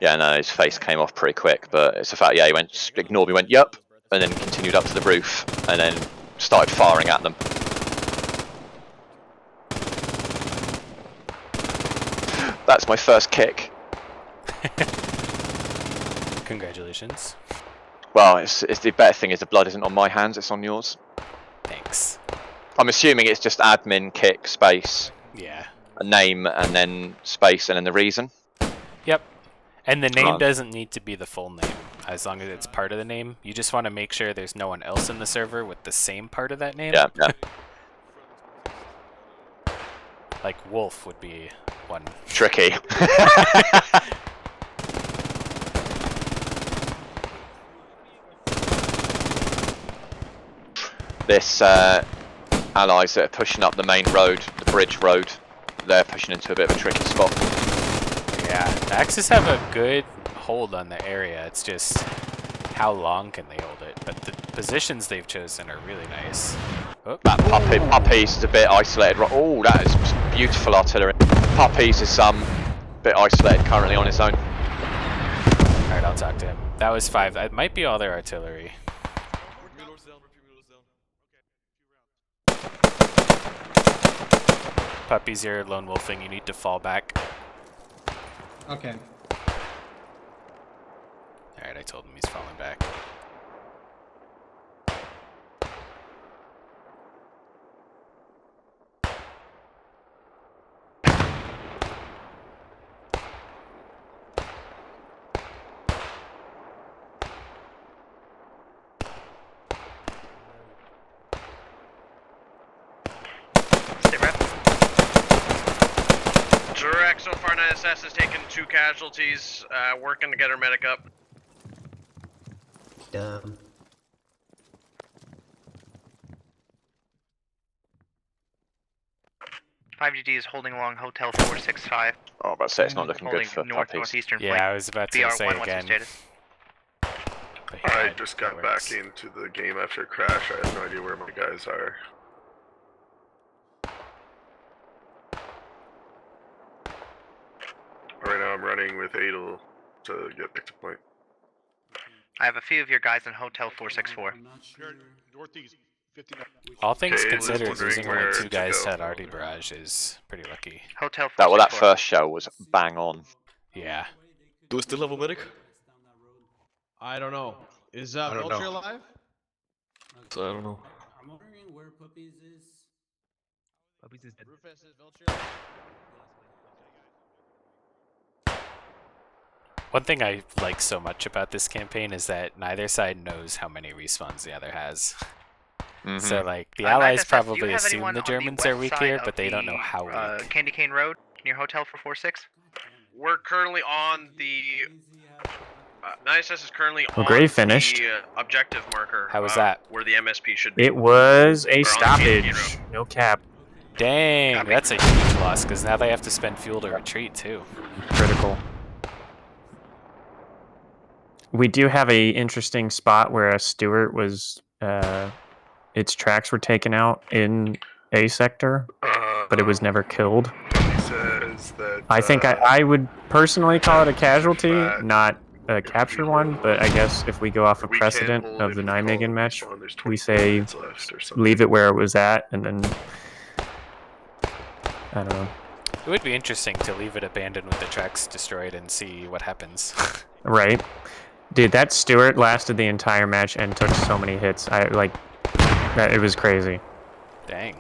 Yeah, no, his face came off pretty quick, but it's the fact, yeah, he went, ignored me, went, yup, and then continued up to the roof, and then started firing at them. That's my first kick. Congratulations. Well, it's the better thing is the blood isn't on my hands, it's on yours. Thanks. I'm assuming it's just admin, kick, space, Yeah. a name, and then space, and then the reason. Yep. And the name doesn't need to be the full name, as long as it's part of the name. You just want to make sure there's no one else in the server with the same part of that name. Yeah, yeah. Like Wolf would be one. Tricky. This allies that are pushing up the main road, the bridge road, they're pushing into a bit of a tricky spot. Yeah, the Axis have a good hold on the area. It's just how long can they hold it? But the positions they've chosen are really nice. Oh. That Puppies is a bit isolated. Oh, that is beautiful artillery. Puppies is bit isolated currently on his own. Alright, I'll talk to him. That was 5. That might be all their artillery. Puppies, you're lone wolfing. You need to fall back. Okay. Alright, I told him he's falling back. Direct so far, 9SS has taken 2 casualties, working to get her medic up. Dumb. GD is holding along Hotel 465. Oh, but say it's not looking good for north Puppies. northeastern Yeah, flank. I was about to BR1, say what's the again. status? I just got back into the game after crash. I have no idea where my guys are. Right now I'm running with Adel to get back to point. I have a few of your guys in Hotel 464. Northeast, 59. All things Okay, considered, Liz losing wondering only where 2 to guys go. to an arty barrage is pretty lucky. Hotel That 464. first shell was bang on. Yeah. Do we still have a medic? I don't know. Is don't Vulture know. alive? So I don't know. I'm wondering where Puppies is. Puppies is dead. Rufus is Vulture. One thing I like so much about this campaign is that neither side knows how many respawns the other has. So like the Allies 9SS, do you probably have assume anyone the on Germans are west weak side here, of but they don't know the, how weak. Candy Cane Road near Hotel 446. We're currently on the... 9SS is currently Well, on Gray finished. the objective marker. How was that? Where the MSP should be. It was a We're on the Candy Cane stoppage. Road. No cap. Dang, that's a huge loss because now they have to spend fuel to retreat too. Critical. We do have a interesting spot where a Stewart was, its tracks were taken out in A sector, but it was never killed. He says that, I think I would personally call it a casualty, not a capture one, but I guess if we go off a We can't precedent hold of if the we call Nijmegen it match, respawn, there's we 24 say minutes left or something. leave it where it was at, and then, I don't know. It would be interesting to leave it abandoned with the tracks destroyed and see what happens. Right. Dude, that Stewart lasted the entire match and took so many hits. It was crazy. Dang.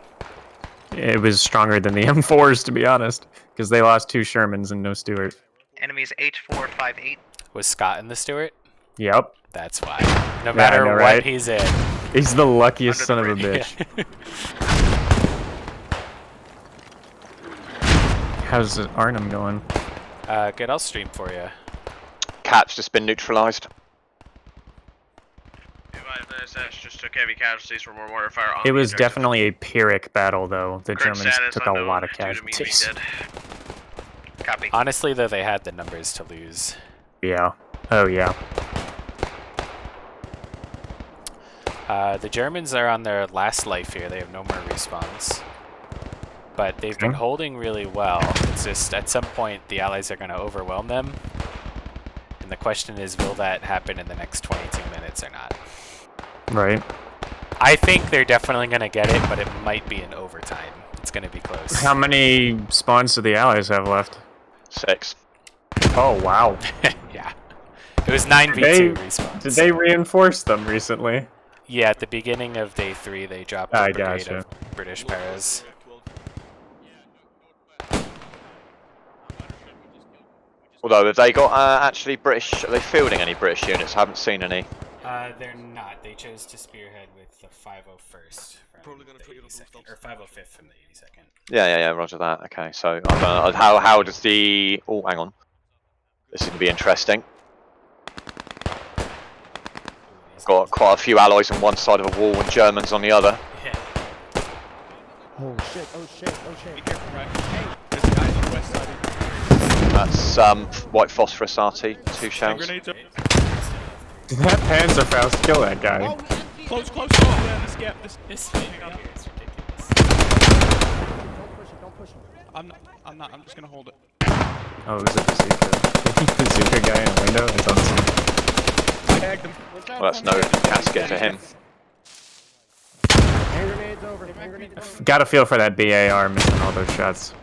It was stronger than the M4s, to be honest, because they lost 2 Shermans and no Stewart. Enemies H458. Was Scott in the Stewart? Yep. That's why. No matter I know, what right? he's in. He's the luckiest son of a bitch. How's Arnhem going? Good, I'll stream for you. Cat's just been neutralized. 9SS just took heavy casualties from more mortar fire on It the was objective. definitely a Pyrrhic battle, though. The Current Germans status took a unknown lot of due to me being casualties. dead. Copy. Honestly, though, they had the numbers to lose. Yeah. Oh, yeah. The Germans are on their last life here. They have no more respawns. But they've been holding really well. It's just, at some point, the Allies are going to overwhelm them. And the question is, will that happen in the next 22 minutes or not? Right. I think they're definitely going to get it, but it might be in overtime. It's going to be close. How many spawns do the Allies have left? 6. Oh, wow. Yeah. It was 9v2 respawns. Did they reinforce them recently? Yeah, at the beginning of day 3, they dropped a brigade of British paras. Although, have they got actually British? Are they fielding any British units? I haven't seen any. They're not. They chose to spearhead with the 501st from the 82nd, or 505th from the 82nd. Yeah, roger that. Okay, so how does the... Oh, hang on. This is going to be interesting. Got quite a few allies on one side of a wall and Germans on the other. Yeah. Oh shit, oh shit, oh shit. Be careful, right? Hey, there's guys on the west side. That's white phosphorus RT, 2 shells. Did that Panzerfaust kill that guy? Oh, close. This gap. This thing up here is ridiculous. Don't push him. I'm not. I'm just gonna hold it. Oh, it was a bazooka. Bazooka guy in a window? It's awesome. Well, that's no casket for him. Hand grenades over. Hand grenades over. Got a feel for that BAR missing all those shots.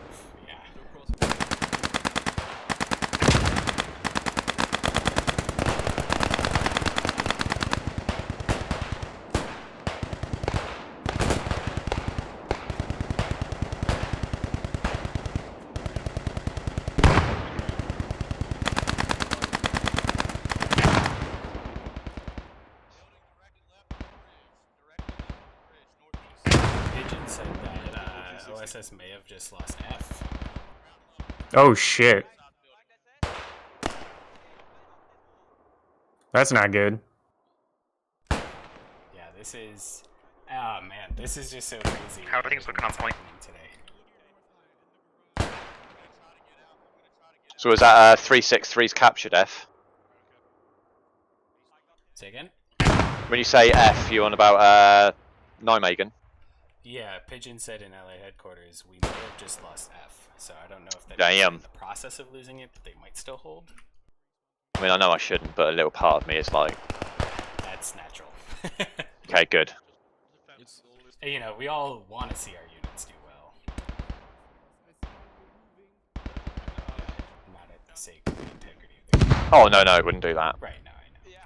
OSS may have just lost F. Oh shit. That's not good. Yeah, this is... Oh man, this is just so crazy. How are things looking on point? Today. So is that 363's captured F? Say again? When you say F, you're on about Nijmegen? Yeah, Pigeon said in LA headquarters, we may have just lost F. So I don't know if that is in the process of losing it, but they might still hold. I mean, I know I shouldn't, but a little part of me is like... That's natural. Okay, good. You know, we all want to see our units do well. Not at the sake of the integrity of the game. Oh, no, I wouldn't do that. Right, no, I know.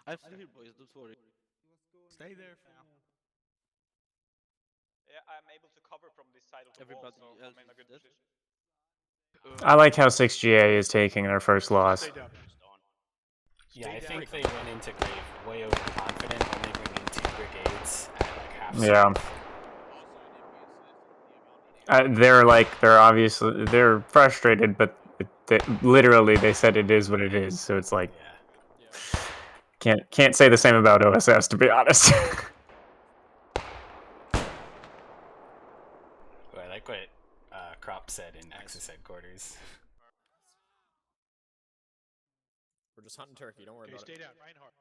I'm still here, boys, don't worry. Stay there, fam. Yeah, I'm able to cover from this side of the wall, so I'm in a good position. I like how 6GA is taking their first loss. Yeah, I think they went into Grave way overconfident, only bringing 2 brigades at like half Yeah. They're obviously, they're frustrated, but literally they said it is what it is, so it's like, can't say the same about OSS, to be honest. I like what Crop said in Axis headquarters. We're just hunting turkey, don't worry about Stay it. down, Reinhardt.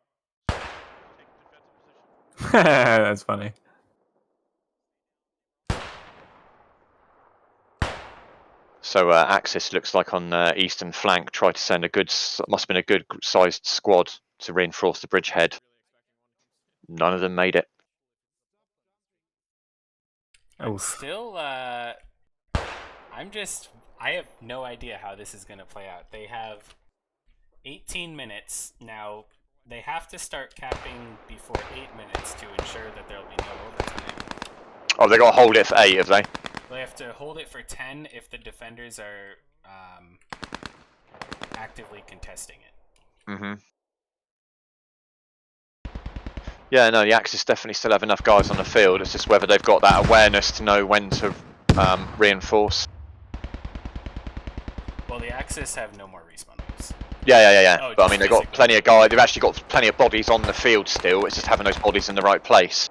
Take defensive position. That's funny. So Axis looks like on the eastern flank tried to send must have been a good sized squad to reinforce the bridgehead. None of them made it. Still, I have no idea how this is going to play out. They have 18 minutes. Now, they have to start capping before 8 minutes to ensure that there'll be no overtime. Oh, they got to hold it for 8, have they? They have to hold it for 10 if the defenders are actively contesting it. Mm-hmm. Yeah, no, the Axis definitely still have enough guys on the field. It's just whether they've got that awareness to know when to reinforce. Well, the Axis have no more respawn moves. Yeah. Oh, but I mean, they've got plenty of guys. They've actually got plenty of bodies on the field still. It's just having those bodies in the right place.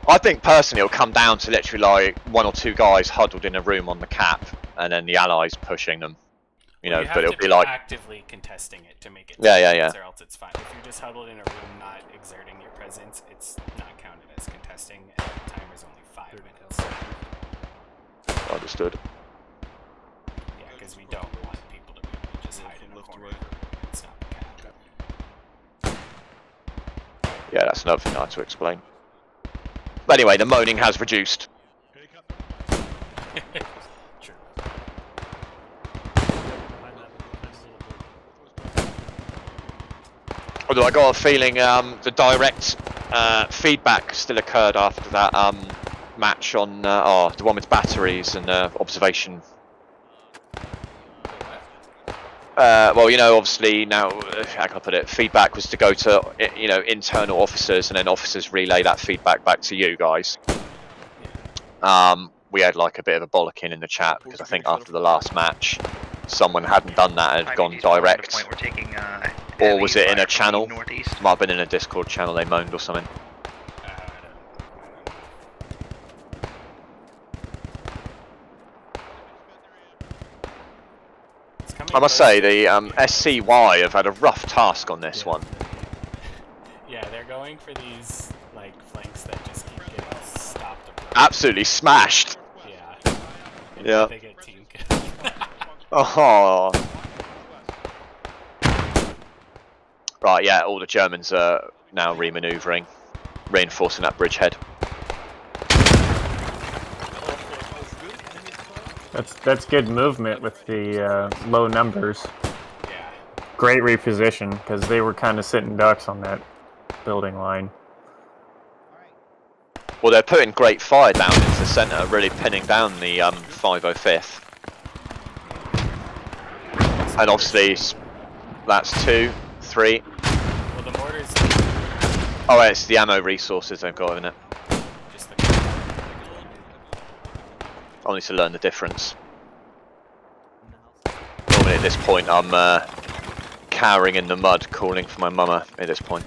I think personally it'll come down to literally like 1 or 2 guys huddled in a room on the cap. and then the allies pushing them. You Well, know, you have but it'll to be like actively contesting it to make it. Yeah. Or else it's fine. If you're just huddled in a room, not exerting your presence, it's not counted as contesting, and the timer's only 5 minutes. Understood. Yeah, because we don't want people to be able to just hide in a corner. It's not the cap. Yeah, that's another thing I had to explain. But anyway, the moaning has reduced. True. Although I got a feeling the direct feedback still occurred after that match on the one with batteries and observation. Well, you know, obviously now, how can I put it? Feedback was to go to, you know, internal officers, and then officers relay that feedback back to you guys. We had like a bit of a bollocking in the chat because I think after the last match, someone hadn't done that and had gone direct. We're taking, or was it in a channel? Northeast. Might have been in a Discord channel they moaned or something. I must say, the SCY have had a rough task on this one. Yeah, they're going for these like flanks that just keep getting stopped. Absolutely smashed. Yeah. Yeah. They get team killed. Oh. Right, yeah, all the Germans are now re-maneuvering, reinforcing that bridgehead. That's good movement with the low numbers. Yeah. Great reposition because they were kind of sitting ducks on that building line. Well, they're putting great fire down into the centre, really pinning down the 505th. And obviously, that's 2, 3. Well, the mortars. Oh, it's the ammo resources they've got, isn't it? Just the. I need to learn the difference. Normally at this point I'm cowering in the mud calling for my mama at this point.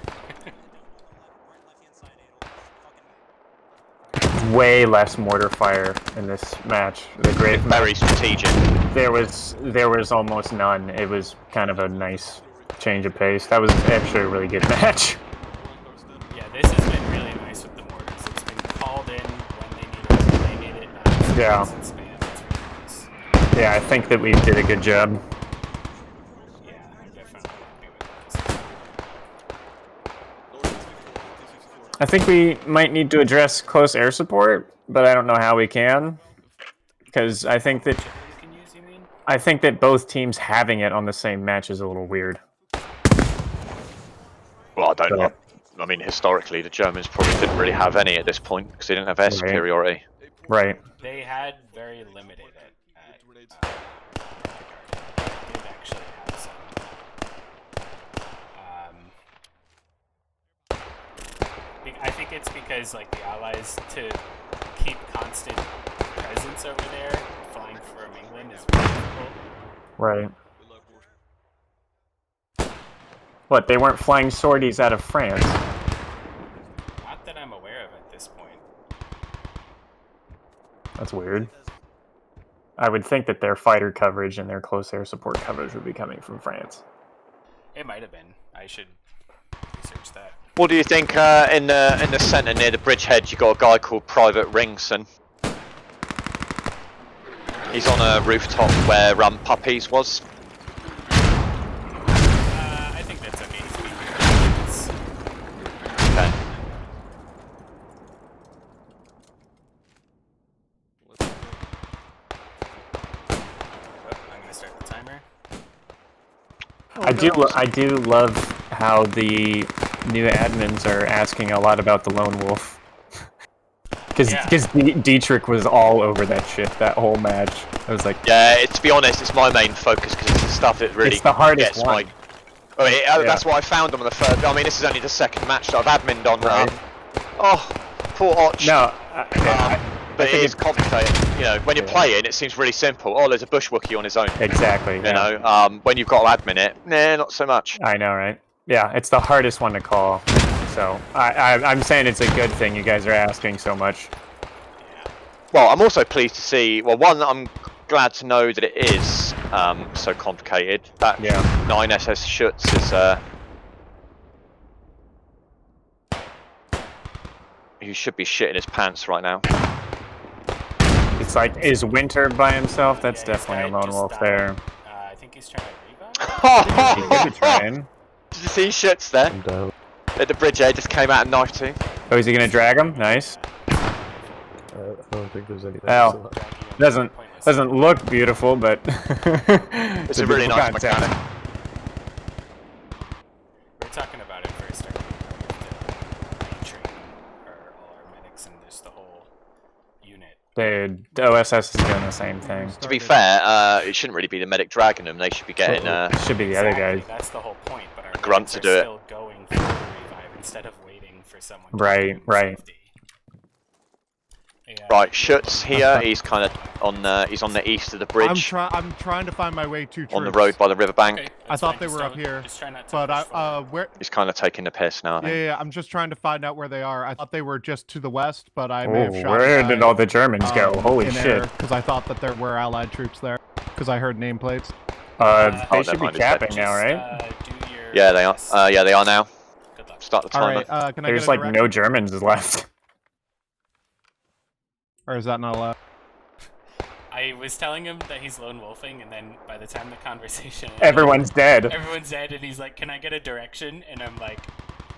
Way less mortar fire in this match. The great very strategic. There was almost none. It was kind of a nice change of pace. That was actually a really good match. Yeah, this has been really nice with the mortars. It's been called in when they need it, not Yeah. and spam. It's really nice. Yeah, I think that we did a good job. Yeah, I'm definitely happy with this. I think we might need to address close air support, but I don't know how we can. Because I think that both teams having it on the same match is a little weird. Well, I don't know. I mean, historically, the Germans probably didn't really have any at this point because they didn't have air superiority. Right. They had very limited at they did actually have some. I think it's because like the Allies to keep constant presence over there, flying from England is very difficult. Right. What, they weren't flying sorties out of France? Not that I'm aware of at this point. That's weird. I would think that their fighter coverage and their close air support coverage would be coming from France. It might have been. I should research that. What do you think in the centre near the bridgehead? You got a guy called Private Ringson. He's on a rooftop where Puppies was. I think that's okay. Okay. I'm gonna start the timer. I do love how the new admins are asking a lot about the Lone Wolf. Because Dietrich was all over that shit that whole match. I was like, yeah, to be honest, it's my main focus because it's the stuff that really it's the hardest gets one. That's why I found him on the first. I mean, this is only the second match that I've adminned on. Right. Oh, poor Och. No, but it is complicated. You know, when you're playing, it seems really simple. Oh, there's a Bushwookie on his own. Exactly. You know, when you've got to admin it, nah, not so much. I know, right? Yeah, it's the hardest one to call. So I'm saying it's a good thing you guys are asking so much. Well, I'm also pleased to see. Well, one, I'm glad to know that it is so complicated. That 9 SS Schutz is he should be shitting his pants right now. It's like, is Winter by himself? That's definitely a lone wolf there. I think he's trying to revive. He could be trying. Did you see Schutz there? At the bridge there, just came out and knifed him. Oh, is he gonna drag him? Nice. I don't think there's anything. Well, doesn't look beautiful, but it's a really nice mechanic. We're talking about it first. Train all our medics and just the whole unit. Dude, the OSS is doing the same thing. To be fair, it shouldn't really be the medic dragging them. They should be getting. Should be the other guys. That's the whole point. But our grunt to do it. Still going for the revive instead of waiting for someone. Right. Yeah. Right, Schutz here. He's kind of on. He's on the east of the bridge. I'm trying to find my way to troops. On the road by the riverbank. Okay, I thought they were up here, but where? He's kind of taking the piss now. I think. Yeah, I'm just trying to find out where they are. I thought they were just to the west, but I may have shot. Where did all the Germans go? Holy shit! Because I thought that there were Allied troops there. Because I heard nameplates. They should be capping now, right? Yeah, they are. Yeah, they are now. Start the timer. All right, can I There's get a like no Germans left. Or is that not allowed? I was telling him that he's lone wolfing, and then by the time the conversation ended, Everyone's dead. Everyone's dead, and he's like, "Can I get a direction?" And I'm like,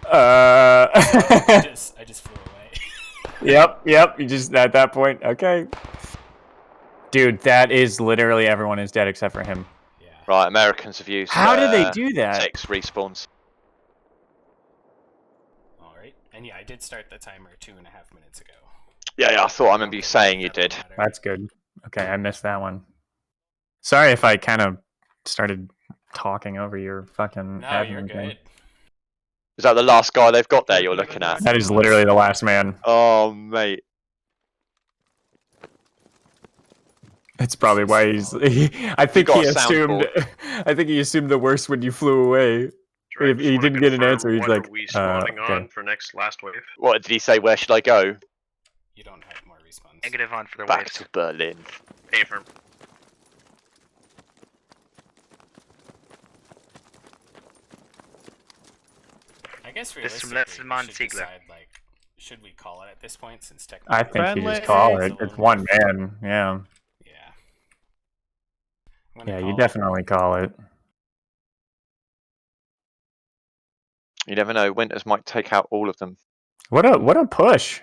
I just flew away. Yep. You just at that point, okay. Dude, that is literally everyone is dead except for him. Yeah. Right, Americans have used. How do they do that? 6 respawns. All right, and yeah, I did start the timer 2.5 minutes ago. Yeah, I thought I remember you saying you did. That's good. Okay, I missed that one. Sorry if I kind of started talking over your fucking No, admin you're thing. good. Is that the last guy they've got there you're looking at? That is literally the last man. Oh, mate. It's probably why he's. I think he assumed. I think he assumed the worst when you flew away. If he didn't get an answer, he's like, we spawning okay. on for next last wave? What did he say? Where should I go? You don't have more respawns. Negative on for the Back waves. to Berlin. Affirm. I guess This is realistically, we Mon should Ziegler. decide, like, should we call it at this point, since technically... I think you just call it. It's one man. Yeah. Yeah, you definitely call it. You never know. Winters might take out all of them. What a push!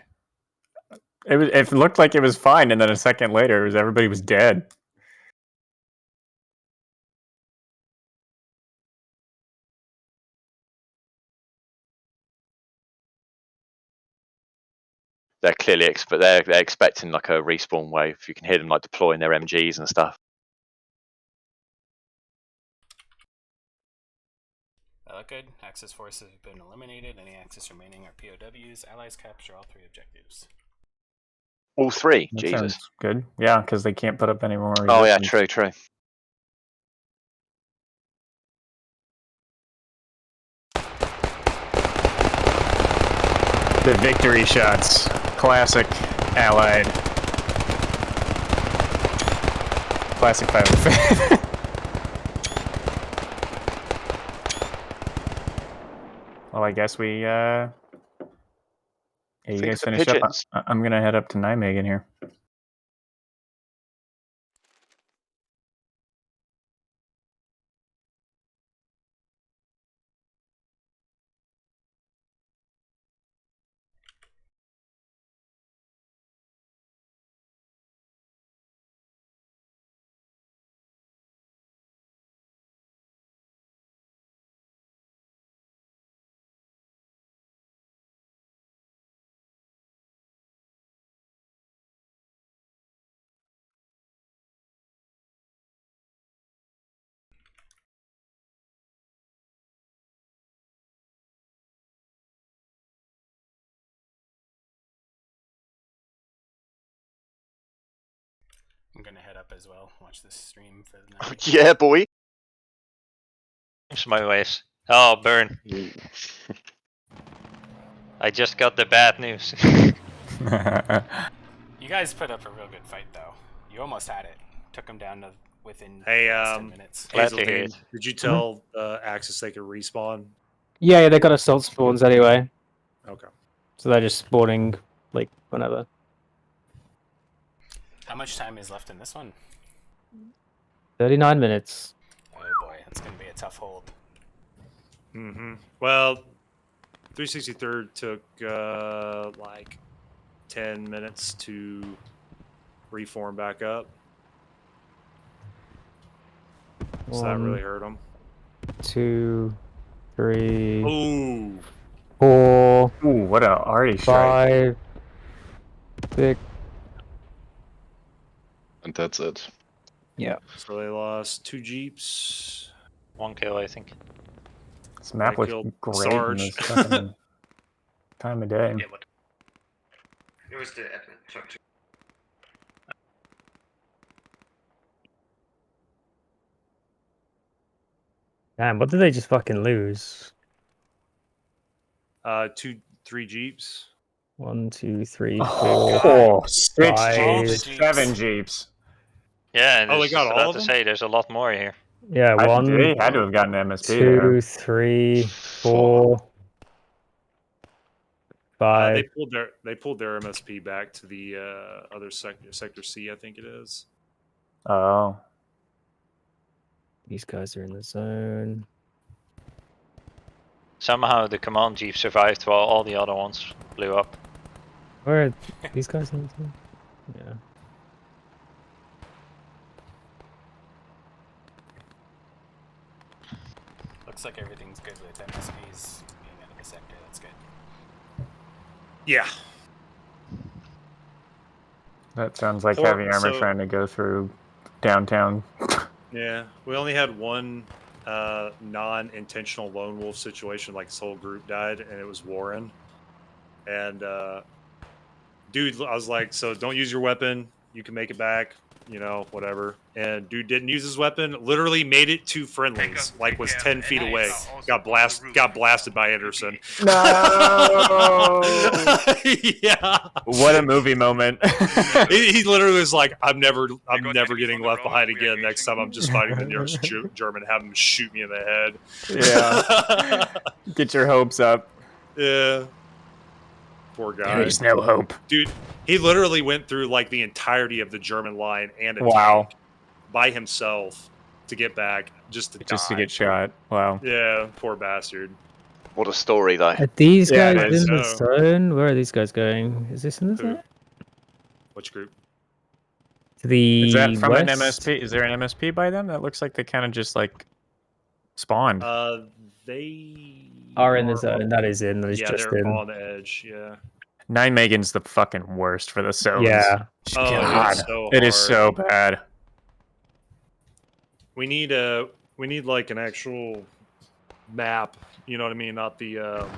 It looked like it was fine, and then a second later, everybody was dead. They're clearly they're expecting like a respawn wave. You can hear them like deploying their MGs and stuff. That look good. Axis forces have been eliminated. Any Axis remaining are POWs. Allies capture all 3 objectives. All 3? That Jesus. sounds good. Yeah, because they can't put up any more. Oh yeah, resistance. true. The victory shots. Classic Allied. Classic 505. Well, I guess we, yeah, you guys finish up. I'm going to head up to Nijmegen here. I'm gonna head up as well. Watch this stream for the night. Yeah, boy. It's my ways. Oh, burn. I just got the bad news. You guys put up a real good fight, though. You almost had it. Took them down to within Hey, the last 10 minutes. Glad to hear Hazeltine, it. did you tell Axis they could respawn? Yeah, they got assault spawns anyway, Okay. so they're just spawning like whenever. How much time is left in this one? 39 minutes. Oh boy, that's gonna be a tough hold. Well, 363rd took like 10 minutes to reform back up. So that really hurt them. 2, 3, Ooh. 4. Ooh, what a arty strike. 5, 6. And that's it. Yeah. So they lost 2 jeeps. 1 kill, I think. This map They looks killed great Sarge. in this fucking time of day. Yeah, but it was the admin truck too. Damn, what did they just fucking lose? 3 jeeps. 1, 2, 3, 4, God. 6 All the jeeps, jeeps. 7 jeeps. Yeah, and Oh, they it's got just all about of to them? say there's a lot more here. Yeah, They had to have gotten MSP 2, there. 3, 4, 5. They pulled their MSP back to the other sector C, I think it is. Oh. These guys are in the zone. Somehow the command jeep survived while all the other ones blew up. Where are these guys in the zone? Yeah. Looks like everything's good with MSPs being out of the sector. That's good. Yeah. That sounds like heavy armor trying to go through downtown. Yeah, we only had one non-intentional lone wolf situation, like this whole group died, and it was Warren. And dude, I was like, so don't use your weapon. You can make it back, you know, whatever. And dude didn't use his weapon. Literally made it to friendlies, like was 10 feet away. Got blasted by Anderson. No. Yeah. What a movie moment. he literally was like, I'm never getting left behind again. Next time I'm just fighting the nearest German, have him shoot me in the head. Yeah. Get your hopes up. Yeah. Poor guy. There is no hope. Dude, he literally went through like the entirety of the German line and a Wow. tank by himself to get back, just to get shot. Wow. Yeah, poor bastard. What a story, though. Are these Yeah, guys it is. in the zone? Where are these guys going? Is this in the zone? Which group? To the Is that from an west? MSP? Is there an MSP by them? That looks like they kind of just like spawned. They Are in the zone. That is in. That is yeah, just they're in. on the edge. Yeah. 9 Megan's the fucking worst for the zones. Yeah. Oh, God, it's so it is hard. so bad. We need like an actual map. You know what I mean? Not the Well,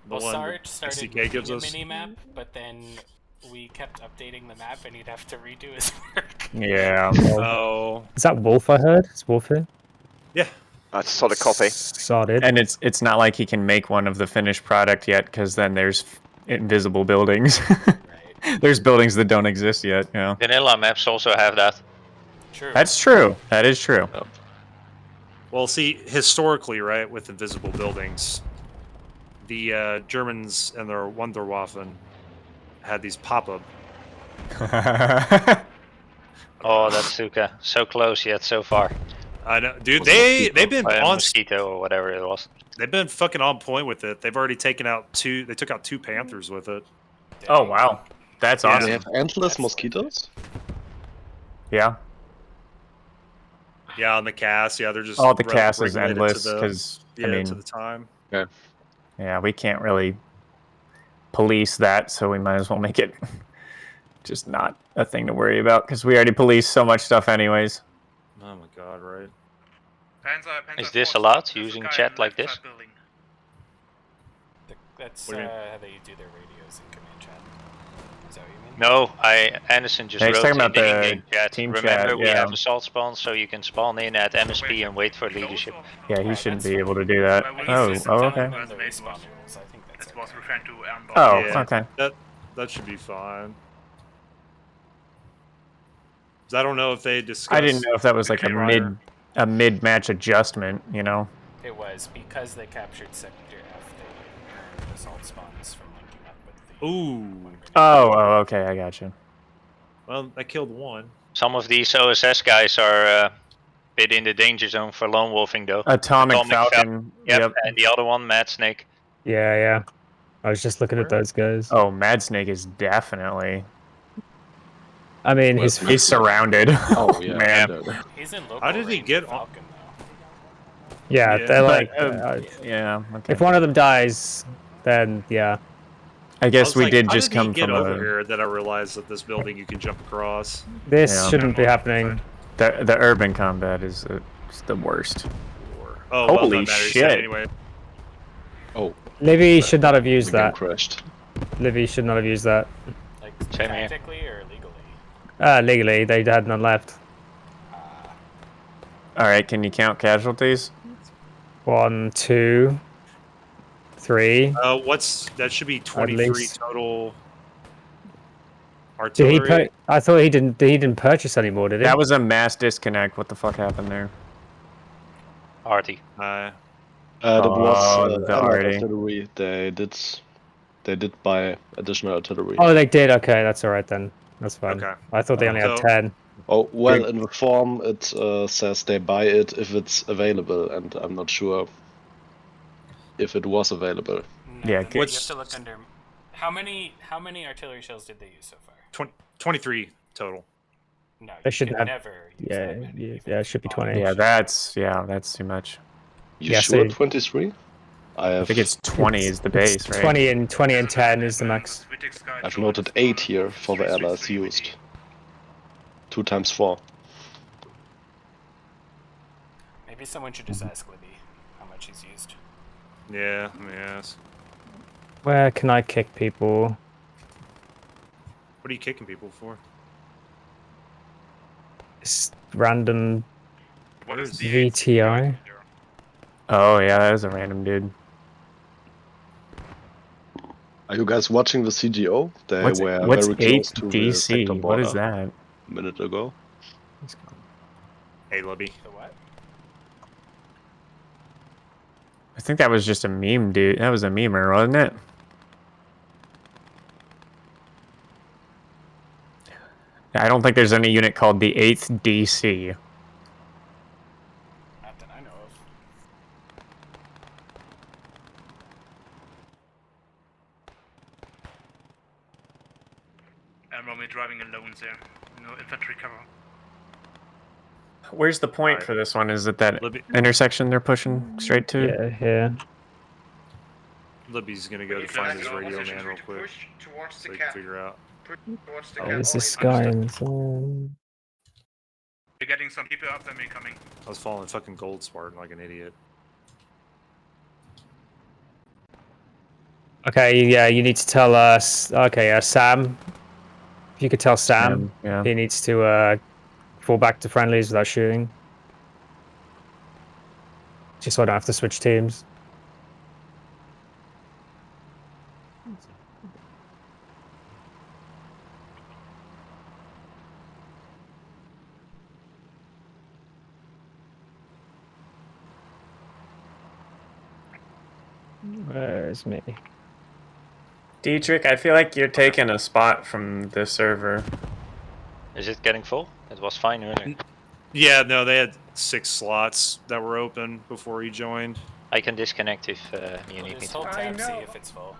one Sarge that started SDK gives making a us. mini-map, but then we kept updating the map and he'd have to redo his work. Yeah. Oh. Is that Wolf I heard? Is Wolf here? Yeah. That's a solid copy. Solid. And it's not like he can make one of the finished product yet, because then there's invisible buildings. There's buildings that don't exist yet. Yeah. Vanilla maps also have that. True. That's true. That is true. Well, see, historically, right, with invisible buildings, the Germans and their Wunderwaffen had these pop-up. Oh, that's Suka. So close yet so far. I know, dude. They've been on Mosquito or whatever it was. They've been fucking on point with it. They've already taken out 2. They took out 2 Panthers with it. Oh wow, that's Yeah. awesome. They have endless mosquitoes? Yeah. Yeah, on the cast. Yeah, they're just Oh, the cast is regulated endless to the- because yeah, I mean, to the time. yeah, we can't really police that, so we might as well make it just not a thing to worry about because we already police so much stuff anyways. Oh my god, right? Is this allowed, using chat like this? That's What do you mean? how they do their radios in command chat. Is that what you mean? No, Anderson just Yeah, he's wrote talking in about the the in-game chat. team Remember, chat, we yeah. have assault spawns, so you can spawn in at MSP and wait for leadership. Yeah, he shouldn't be able to do that. Oh, okay. The respawn rules, I think that's okay. referring to Oh, Yeah, okay. That should be fine. 'Cause I don't know if they discussed. I didn't know if that was like prior. a mid-match adjustment, you know. It was because they captured Sector F. They earned assault spawns from linking up with the. Ooh. Oh, okay, I got you. Well, I killed one. Some of these OSS guys are a bit in the danger zone for lone wolfing though. Atomic Falcon. Yep. And the other one, Mad Snake. Yeah, yeah. I was just looking at those guys. Oh, Mad Snake is definitely. I mean, he's surrounded. Oh yeah, man. He's in local How did he range get of on? Falcon though. Yeah, Yeah. they're like. Yeah. Okay. If one of them dies, then yeah. I guess was we like, did how just did he come get from over a. here that I realized that this building you can jump across. This Yeah. shouldn't be happening. The urban combat is the worst. Oh, well Holy done, Matt, you said shit! Anyway. Oh. Livy should not have used The game that. crashed. Livy should not have used that. Like Same here. tactically or legally? Legally, they had none left. All right, can you count casualties? 1, 2, 3. That should be 23 least. total Did he artillery. I thought he didn't purchase anymore, did he? That was a mass disconnect. What the fuck happened there? Arty. That was the Allied arty. artillery. They did buy additional artillery. Oh, they did. Okay, that's all right then. That's fine. Okay. I thought they only had So- 10. Oh well, in the form it says they buy it if it's available, and I'm not sure if it was available. No, Yeah, then you What's- have to look under. How many artillery shells did they use so far? 23 total. No, They you shouldn't can have. never use Yeah, that many, yeah, even yeah, if it should be you bought 20. Yeah, that's too much. You Yeah, sure so- 23? I think it's 20 is the base, right? 20 and 10 is the max. I've noted 8 here for the allies used. 2 times 4. Maybe someone should just ask Libby how much he's used. Yeah, yes. Where can I kick people? What are you kicking people for? It's random What is VTI. Oh yeah, that is a random dude. Are you guys watching the CGO? They What's were what's very close to the DC? sector What is border that? a minute ago. Hey, Libby. The what? I think that was just a meme, dude. That was a memer, wasn't it? I don't think there's any unit called the 8th DC. Not that I know of. I'm only driving alone there. No infantry cover. Where's the point for this one? Is it that intersection they're pushing straight to? Yeah, yeah. Libby's gonna go to find his radio man real quick. So he can figure out. There's this guy in zone. We're getting some people up and me coming. I was following fucking Gold Spartan like an idiot. Okay, yeah, you need to tell us. Okay, Sam. If you could tell Sam, yeah. he needs to fall back to friendlies without shooting. Just so I don't have to switch teams. Where's me? Dietrich, I feel like you're taking a spot from the server. Is it getting full? It was fine earlier. Yeah, no, they had 6 slots that were open before he joined. I can disconnect if you need me Just to. hold tab, see if it's full.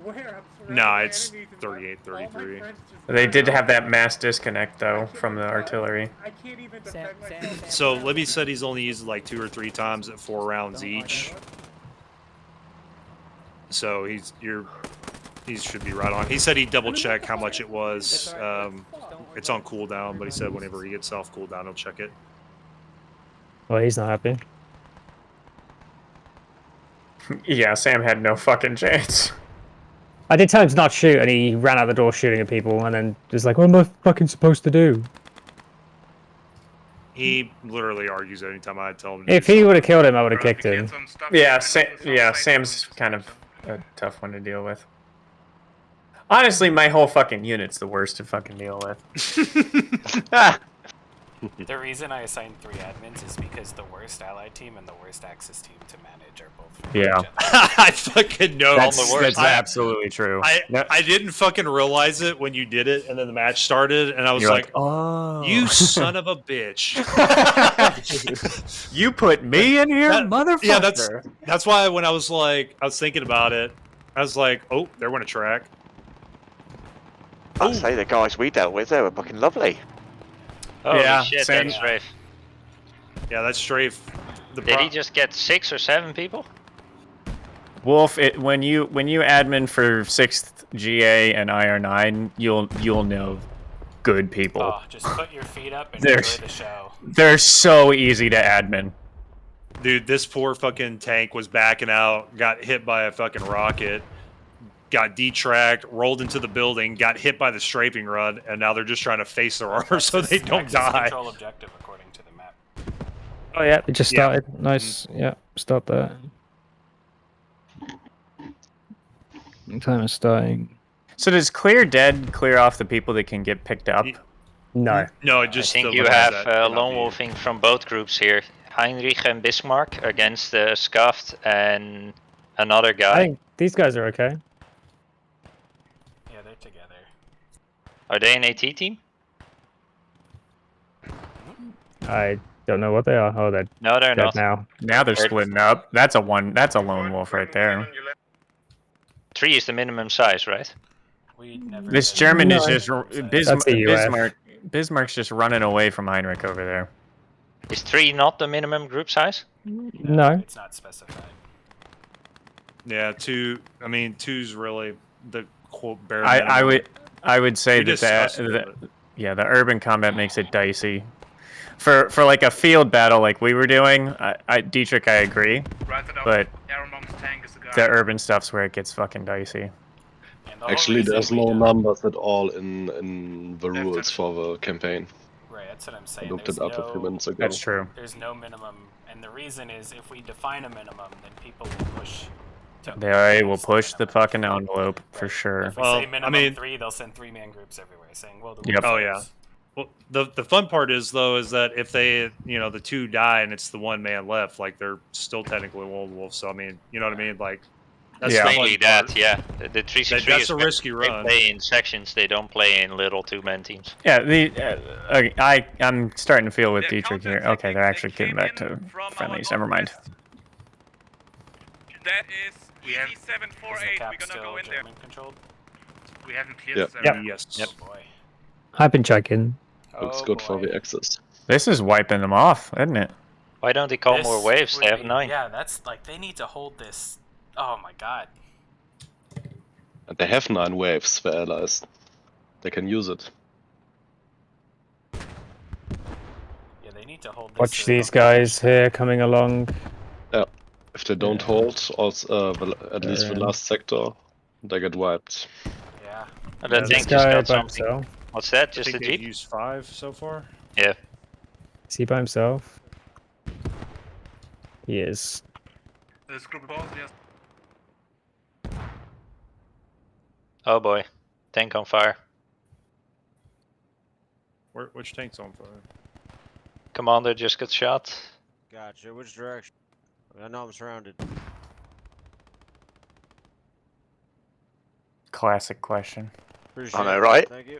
Where? Nah, it's 38, 33. They did have that mass disconnect though from the artillery. I can't even defend myself. So Libby said he's only used it like 2 or 3 times at 4 rounds each. So he should be right on. He said he'd double check how much it was. It's on cooldown, but he said whenever he gets off cooldown, he'll check it. Well, he's not happy. Yeah, Sam had no fucking chance. I did tell him to not shoot, and he ran out the door shooting at people, and then was like, "What am I fucking supposed to do?" He literally argues anytime I tell him to If do he would have killed him, I would have kicked him. Yeah, Sam's kind of a tough one to deal with. Honestly, my whole fucking unit's the worst to fucking deal with. The reason I assigned 3 admins is because the worst allied team and the worst Axis team to manage are both from each other. I fucking know. That's absolutely true. I didn't fucking realize it when you did it, and then the match started, and I was You're like, oh. "You son of a bitch! You put me in here, motherfucker!" Yeah, that's why when I was thinking about it, I was like, "Oh, there went a track." I'd say the guys we dealt with, they were fucking lovely. Holy Yeah, shit, same. that's Strafe. Yeah, that's Strafe. Did he just get 6 or 7 people? Wolf, when you admin for 6th GA and IR9, you'll know good people. Oh, just put your feet up and They're- enjoy the show. They're so easy to admin. Dude, this poor fucking tank was backing out, got hit by a fucking rocket, got detracked, rolled into the building, got hit by the strafing rod, and now they're just trying to face their armor so they don't Axis die. control objective according to the map. Oh yeah, it just started. Nice. Yeah, start there. Time is starting. So does clear dead clear off the people that can get picked up? No. No, I just think the you ones have that cannot lone be- wolfing from both groups here. Heinrich and Bismarck against Scuffed and another guy. I think these guys are okay. Yeah, they're together. Are they an AT team? I don't know what they are. Oh, they're No, they're dead not. now. Now they're splitting up. That's a lone wolf right there. 3 is the minimum size, right? We'd never This been- German No. is just That's a UF. Bismarck's just running away from Heinrich over there. Is 3 not the minimum group size? No. It's not specified. Yeah, 2. I mean, 2's really the quote bare. I would say We that discussed it, the urban combat makes it dicey. For like a field battle like we were doing, Dietrich, I agree. But the urban stuff's where it gets fucking dicey. Actually, there's no numbers at all in the rules for the campaign. Right, that's what I'm I saying. looked There's it up a few minutes ago. That's true. There's no minimum, and the reason is if we define a minimum, then people will push. They will push the fucking envelope for sure. If we say minimum 3, they'll send 3-man groups everywhere saying, "Well, the Yep. rules Oh are yeah. this." Well, the fun part is though is that if they the 2 die and it's the 1 man left, like they're still technically lone wolf. So I mean, you know what I mean? Like that's Yeah. the fun Mainly part. that, yeah. The 363 That's is a risky run. They play in sections, they don't play in little 2-man teams. Yeah, I'm starting to feel with Dietrich here. Okay, they're actually getting back to friendlies. Never mind. That is We have- Is the 748. cap We're gonna still go in there. German controlled? We haven't cleared Yep. the Yep. 7. Yes. Yep. Oh boy. I've been checking. Looks Oh, good for boy. the access. This is wiping them off, isn't it? Why don't they call This more waves? They would have be- 9. Yeah, that's like they need to hold this. Oh my god. And they have 9 waves, the allies. They can use it. Yeah, they need to hold this. Watch so they these don't get guys here coming along. Yeah. If they don't hold, also at least the last sector, they get wiped. Yeah. I don't This think just guy got by something. himself. What's that? I Just a think they've jeep? used 5 so far. Yeah. Is he by himself? He is. This group balls, yes. Oh boy. Tank on fire. Which tank's on fire? Commander just got shot. Gotcha. Which direction? I know I'm surrounded. Classic question. Appreciate I know, it. right? Thank you.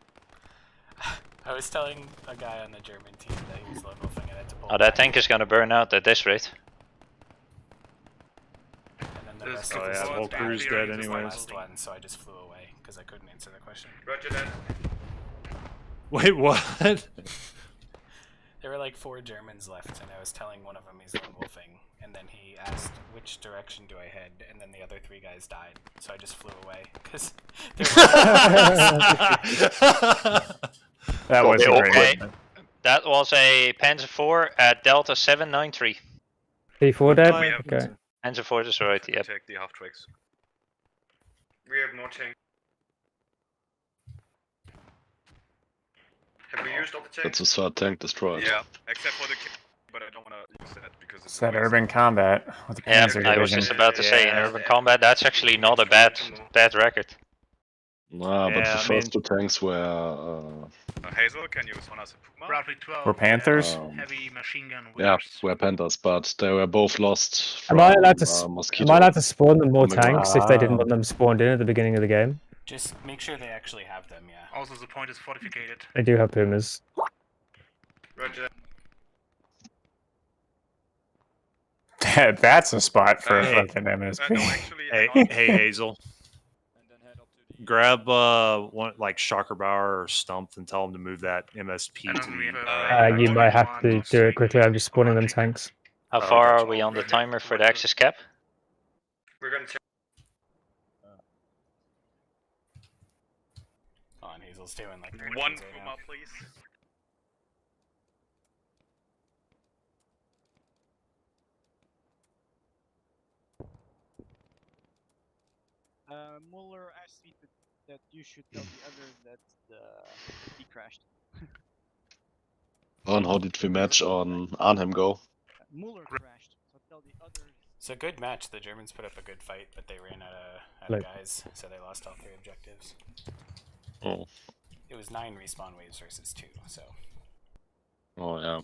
I was telling a guy on the German team that he was lone wolfing and had to pull Oh, that back, tank is gonna burn out at this rate. and then the This rest group of Oh, the yeah, the whole died. crew's Clearing dead was the anyways. last one, so I just flew away because I couldn't answer the question. Roger that. Wait, what? There were like 4 Germans left, and I was telling one of them he's lone wolfing, and then he asked which direction do I head, and then the other 3 guys died, so I just flew away because That was a great Okay. one. That was a Panzer IV at Delta 793. P4 dead? We have- Okay. Panzer IV destroyed, yep. Take the half tracks. We have more tank. Have we used all the tanks? That's a third tank destroyed. Yeah, except for the but I don't want to use that because It's that urban combat with the Yeah, Panzer I was division. just about to say in urban combat, that's actually not a bad record. Nah, but Yeah, the I first mean- two tanks were. Hazel, can you use one as a Puma? Roughly 12. Were Panthers? Heavy machine gun Yeah, wheelers. were Panthers, but they were both lost from Am I allowed to? Mosquito. Am I allowed to spawn them more on the ground. tanks if they didn't want them spawned in at the beginning of the game? Just make sure they actually have them, yeah. Also, the point is fortificated. They do have Pumas. Roger. That's a spot for a Hey. fucking MSP. Hey, hey Hazel. Grab one like Shocker Bauer or Stump and tell them to move that MSP to the. You might have to do it quickly. I'm just spawning them tanks. How far are we on the timer for the access cap? We're gonna check. On Hazel's doing like One right Puma, now. please. Muller asked me that you should tell the other that he crashed. And how did we match on Arnhem go? Muller crashed, so tell the others. It's a good match. The Germans put up a good fight, but they ran out of Like- guys, so they lost all 3 objectives. Oh. It was 9 respawn waves versus 2, so. Oh yeah.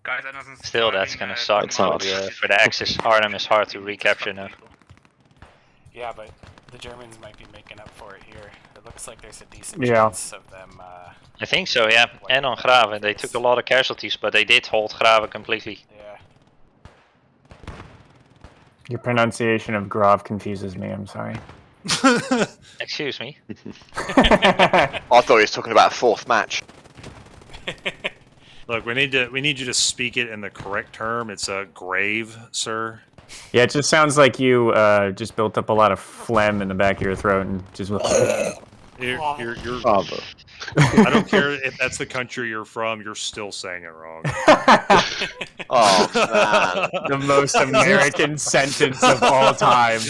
Guys, that doesn't Still, that's gonna suck for the Axis. Arnhem is hard to recapture now. Yeah, but the Germans might be making up for it here. It looks like there's a decent Yeah. chance of them. I think so, yeah. And on Graven, they took a lot of casualties, but they did hold Graven completely. Yeah. Your pronunciation of Grave confuses me. I'm sorry. Excuse me. I thought he was talking about a 4th match. Look, we need you to speak it in the correct term. It's a grave, sir. Yeah, it just sounds like you just built up a lot of phlegm in the back of your throat and just. You're Father. I don't care if that's the country you're from. You're still saying it wrong. Oh man, the most American sentence of all time.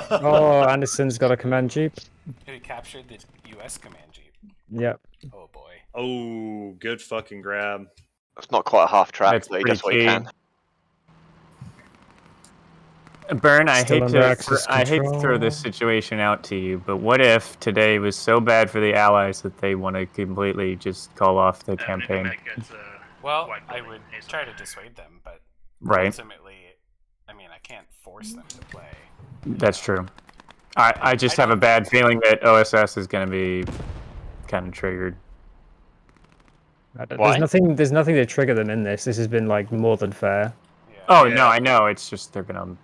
Oh, Anderson's got a command jeep. He captured the U.S. command jeep. Yep. Oh boy. Oh, good fucking grab. That's not quite a half track, That's but he does what he pretty can. Burn, I Still hate under to Axis I hate to throw control. this situation out to you, but what if today was so bad for the Allies that they want to completely just call off the campaign? Well, I would try to dissuade them, but Right. ultimately, I mean, I can't force them to play. That's true. I just have a bad feeling that OSS is going to be kind of triggered. There's nothing to trigger them in this. This has been like more than fair. Oh no, I know. It's just they're going to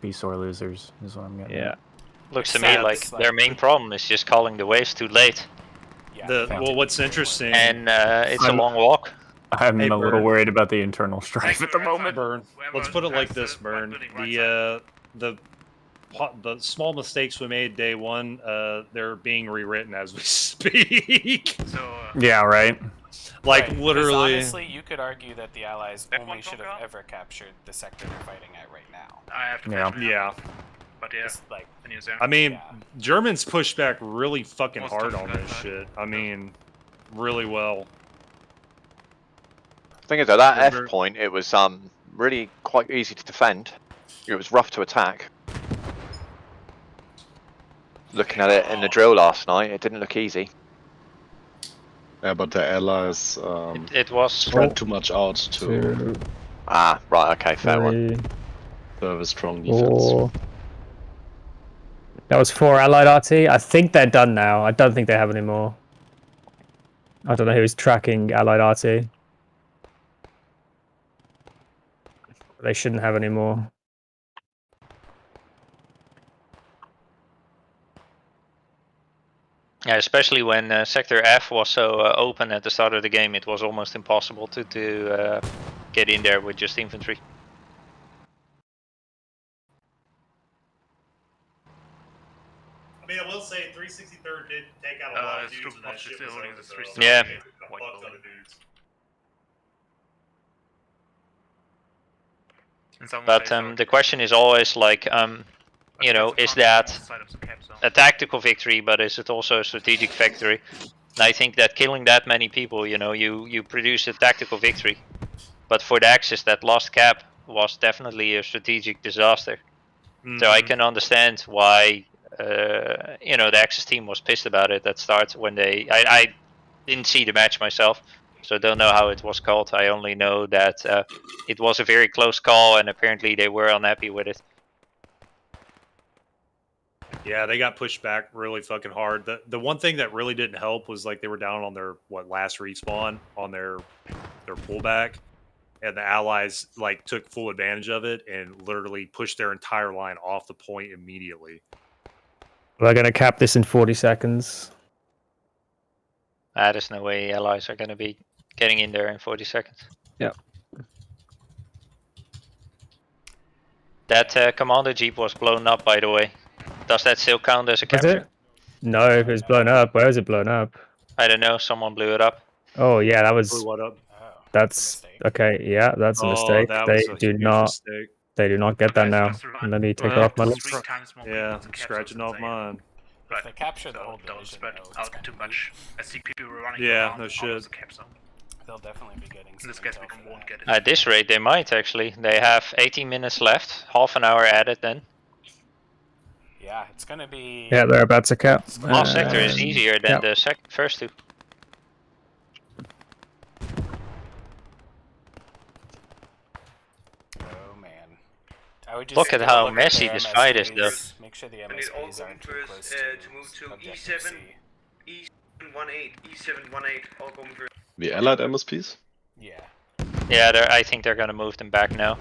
be sore losers. Is what I'm getting. Yeah. at. Looks to me like their main problem is just calling the waves too late. Well, what's interesting, and it's a long walk. I'm Hey, a little Burn. worried about the internal strife at the moment. Burn. Let's put it like this, Burn. The small mistakes we made day one, they're being rewritten as we speak. So. Yeah, right. Like Right, 'cause literally. honestly, you could argue that the Allies only should have ever captured the sector they're fighting at right now. I have to Yeah. Yeah. But yeah, like, I mean, Germans pushed back really fucking Most hard of on them this got shit. I mean, really well. Thing is, at that Remember- F point, it was really quite easy to defend. It was rough to attack. Looking at it in the drill last night, it didn't look easy. Yeah, but the allies It was spread too much out to Ah, right, okay, fair one. serve a strong defense. 4. That was 4 allied RT. I think they're done now. I don't think they have any more. I don't know who's tracking allied RT. They shouldn't have any more. Yeah, especially when Sector F was so open at the start of the game, it was almost impossible to get in there with just infantry. I mean, I will say 363rd did take out a lot of dudes, and that shit was over, though. Yeah. A fuck ton of dudes. But the question is always like, you know, is that a tactical victory, but is it also a strategic victory? And I think that killing that many people, you know, you produce a tactical victory. But for the Axis, that lost cap was definitely a strategic disaster. So I can understand why you know, the Axis team was pissed about it at start when I didn't see the match myself, so don't know how it was called. I only know that it was a very close call, and apparently they were unhappy with it. Yeah, they got pushed back really fucking hard. The one thing that really didn't help was like they were down on their last respawn on their pullback, and the Allies like took full advantage of it and literally pushed their entire line off the point immediately. We're gonna cap this in 40 seconds. There's no way Allies are going to be getting in there in 40 seconds. Yeah. That commander jeep was blown up, by the way. Does that still count as a Was capture? it? No, if it's blown up, where is it blown up? I don't know. Someone blew it up. Oh yeah, that was. Blew what up? That's okay. Yeah, that's a mistake. That They was a do huge not. mistake. They do not get that now. Let me take it off my list. Yeah, scratching off mine. If they capture the whole Don't division, spread though, out too much. I see people running Yeah, around no all shit. over the cap zone. they'll definitely be getting some This guys intel for won't that. get it. At this rate, they might actually. They have 18 minutes left. Half an hour added then. Yeah, it's gonna be. Yeah, they're about to cap. Last sector is easier than the first two. Oh man. I would just Look at still how look messy their this fight is, though. MSPs. Make sure the MSPs aren't too close to move to objective E7, C. E718, E718, all going first. The allied MSPs? Yeah. Yeah, I think they're going to move them back now.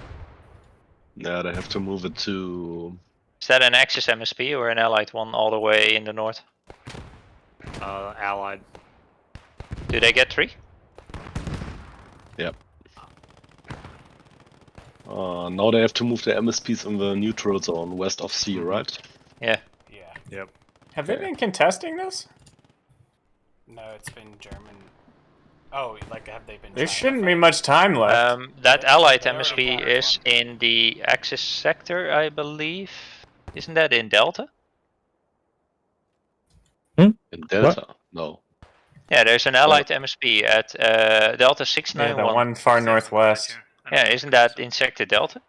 Yeah, they have to move it to. Is that an Axis MSP or an Allied one all the way in the north? Allied. Do they get 3? Yep. Now they have to move the MSPs in the neutral zone west of C, right? Yeah. Yeah. Yep. Have they been contesting this? No, it's been German. Oh, like have they been? There shouldn't be much time left. That Allied MSP is in the Axis sector, I believe. Isn't that in Delta? In Delta? No. Yeah, there's an Allied MSP at Delta 691. Yeah, the one far northwest. Yeah, isn't that in sector Delta?